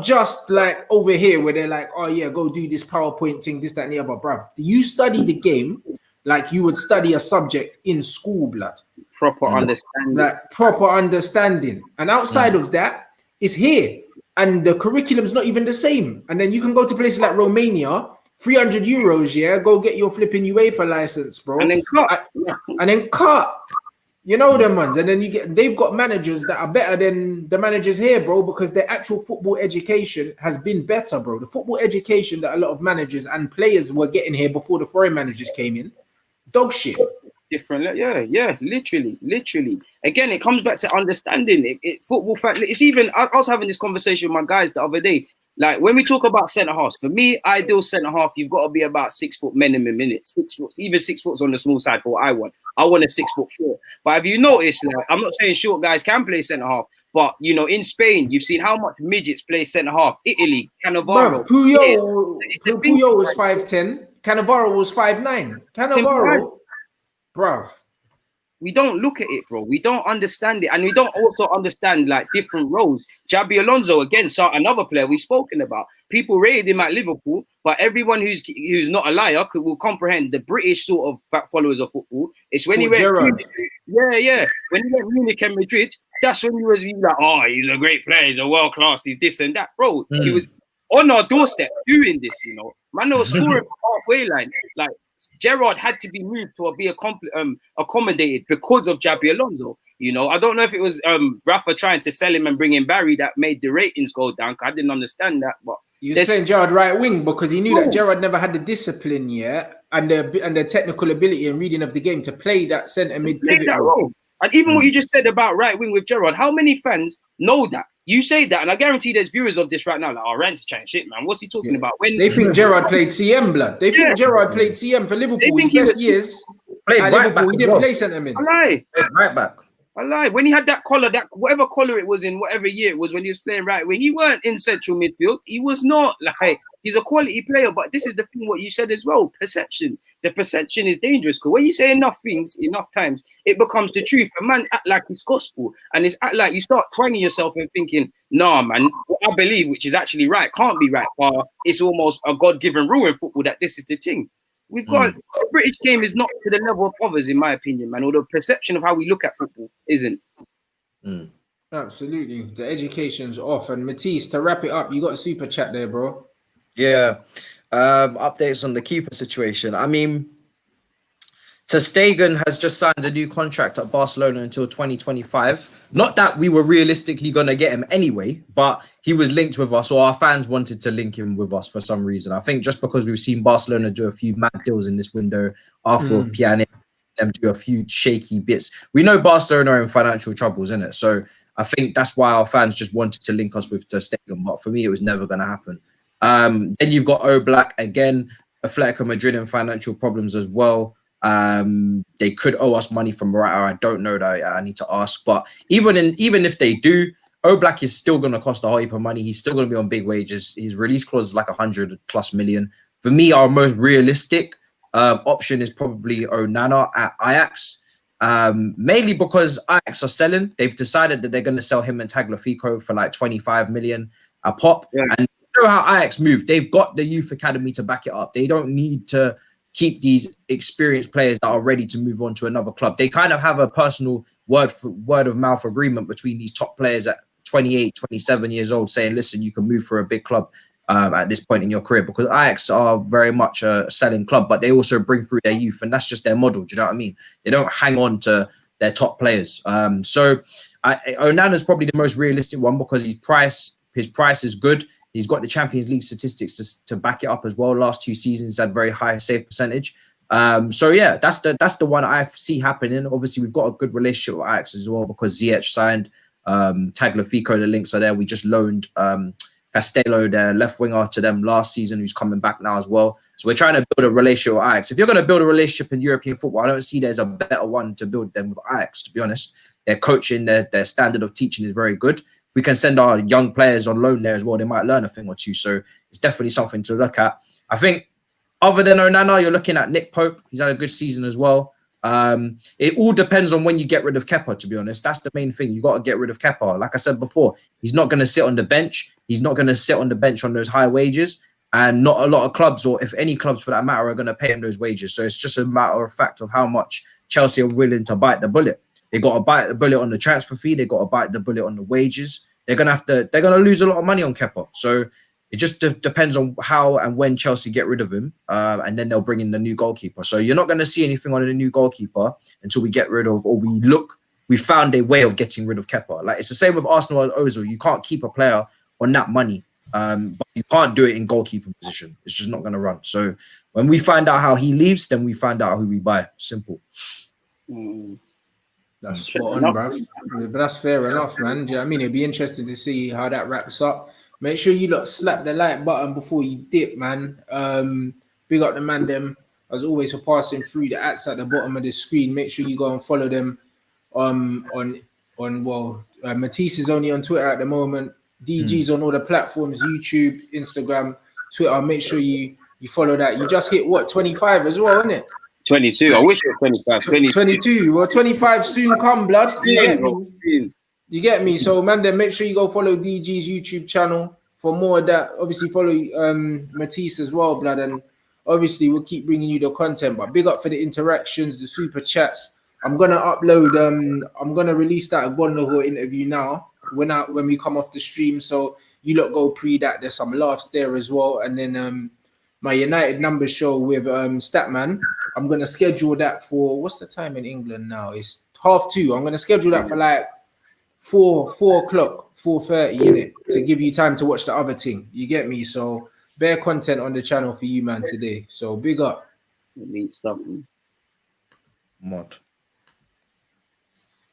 A: just like over here where they're like, oh yeah, go do this PowerPoint thing, this, that, and the other, bruv. You study the game like you would study a subject in school, blood.
C: Proper understanding.
A: Like proper understanding. And outside of that, it's here. And the curriculum's not even the same. And then you can go to places like Romania, 300 euros, yeah? Go get your flipping UEFA license, bro.
C: And then cut.
A: You know them ones, and then they've got managers that are better than the managers here, bro, because their actual football education has been better, bro. The football education that a lot of managers and players were getting here before the foreign managers came in, dog shit.
C: Different, yeah, literally. Again, it comes back to understanding it football fact. It's even I was having this conversation with my guys the other day. Like when we talk about centre halves, for me, ideal centre half, you've got to be about 6 foot minimum, minute 6 foot, even 6 foot's on the small side for what I want. I want a 6'4". But have you noticed? Like, I'm not saying short guys can play centre half, but you know, in Spain, you've seen how much midgets play centre half. Italy, Cannavaro,
A: Puyol was 5'10". Cannavaro was 5'9". Cannavaro, bruv.
C: We don't look at it, bro. We don't understand it. And we don't also understand like different roles. Xabi Alonso, again, another player we've spoken about. People rated him at Liverpool, but everyone who's not a liar will comprehend the British sort of followers of football. It's when he went Munich, when he went Munich and Madrid, that's when he was like, oh, he's a great player, he's a world class, he's this and that. Bro, he was on our doorstep doing this, you know. Man, they were scoring halfway line. Like, Gerrard had to be moved to be accommodated because of Xabi Alonso. You know, I don't know if it was Rafa trying to sell him and bring in Barry that made the ratings go down. I didn't understand that, but
A: he was playing Gerrard right wing because he knew that Gerrard never had the discipline yet and the technical ability and reading of the game to play that centre mid pivot role.
C: And even what you just said about right wing with Gerrard, how many fans know that? You say that, and I guarantee there's viewers of this right now like, oh, Rants chatting shit, man. What's he talking about? When
A: they think Gerrard played CM, blood. They think Gerrard played CM for Liverpool. His best years at Liverpool, he didn't play centre mid.
C: I lie.
B: Right back.
C: I lie. When he had that collar, that whatever collar it was in, whatever year it was when he was playing right wing, he weren't in central midfield. He was not. Like, he's a quality player, but this is the thing what you said as well. Perception. The perception is dangerous because when you say enough things enough times, it becomes the truth. A man act like it's gospel, and it's act like you start twanging yourself and thinking, nah, man, what I believe, which is actually right, can't be right. But it's almost a God-given rule in football that this is the thing. We've got the British game is not to the level of others, in my opinion, man, or the perception of how we look at football isn't.
A: Absolutely. The education's off. And Matisse, to wrap it up, you got a super chat there, bro.
B: Yeah. Updates on the keeper situation. I mean, Ter Stegen has just signed a new contract at Barcelona until 2025. Not that we were realistically going to get him anyway, but he was linked with us, or our fans wanted to link him with us for some reason. I think just because we've seen Barcelona do a few mad deals in this window, after of Pjanic, them do a few shaky bits. We know Barcelona are in financial troubles, isn't it? So I think that's why our fans just wanted to link us with Ter Stegen. But for me, it was never going to happen. Then you've got Oblak again, Atletico Madrid in financial problems as well. They could owe us money from Morata. I don't know that. I need to ask. But even if they do, Oblak is still going to cost a whole heap of money. He's still going to be on big wages. His release clause is like 100+ million. For me, our most realistic option is probably Onana at Ajax. Mainly because Ajax are selling. They've decided that they're going to sell him and Tagliafico for like 25 million a pop. Yeah. And you know how Ajax moved. They've got the youth academy to back it up. They don't need to keep these experienced players that are ready to move on to another club. They kind of have a personal word of mouth agreement between these top players at 28, 27 years old saying, listen, you can move for a big club at this point in your career, because Ajax are very much a selling club, but they also bring through their youth, and that's just their model. Do you know what I mean? They don't hang on to their top players. So Onana's probably the most realistic one because his price is good. He's got the Champions League statistics to back it up as well. Last 2 seasons had very high save percentage. So yeah, that's the one I see happening. Obviously, we've got a good relationship with Ajax as well because Ziyech signed, Tagliafico, the links are there. We just loaned Castello, their left winger, to them last season, who's coming back now as well. So we're trying to build a relationship with Ajax. If you're going to build a relationship in European football, I don't see there's a better one to build than with Ajax, to be honest. Their coaching, their standard of teaching is very good. We can send our young players on loan there as well. They might learn a thing or two. So it's definitely something to look at. I think other than Onana, you're looking at Nick Pope. He's had a good season as well. It all depends on when you get rid of Kepa, to be honest. That's the main thing. You got to get rid of Kepa. Like I said before, he's not going to sit on the bench. He's not going to sit on the bench on those high wages. And not a lot of clubs, or if any clubs for that matter, are going to pay him those wages. So it's just a matter of fact of how much Chelsea are willing to bite the bullet. They got to bite the bullet on the transfer fee. They got to bite the bullet on the wages. They're going to lose a lot of money on Kepa. So It just depends on how and when Chelsea get rid of him, and then they'll bring in the new goalkeeper. So you're not going to see anything on the new goalkeeper until we get rid of, or we found a way of getting rid of Kepa. Like, it's the same with Arsenal and Ozil. You can't keep a player on that money, but you can't do it in goalkeeping position. It's just not going to run. So when we find out how he leaves, then we find out who we buy. Simple.
A: That's spot on, bruv. But that's fair enough, man. Do you know what I mean? It'd be interesting to see how that wraps up. Make sure you lot slap the like button before you dip, man. Big up the man them, as always, for passing through. The ats at the bottom of the screen. Make sure you go and follow them Matisse is only on Twitter at the moment. DG's on all the platforms, YouTube, Instagram, Twitter. Make sure you follow that. You just hit what, 25 as well, isn't it?
C: 22. I wish it was 25.
A: 22. Well, 25 soon come, blood. You get me? You get me? So, man, then make sure you go follow DG's YouTube channel for more of that. Obviously, follow Matisse as well, blood. And obviously, we'll keep bringing you the content. But big up for the interactions, the super chats. I'm going to upload, I'm going to release that Gooner interview now when we come off the stream. So you lot go pre that. There's some laughs there as well. And then my United numbers show with Statman. I'm going to schedule that for, what's the time in England now? It's 2:30. I'm going to schedule that for like 4 o'clock, 4:30, innit? To give you time to watch the other thing. You get me? So bare content on the channel for you, man, today. So big up.
C: Neat stuff.
B: Mod.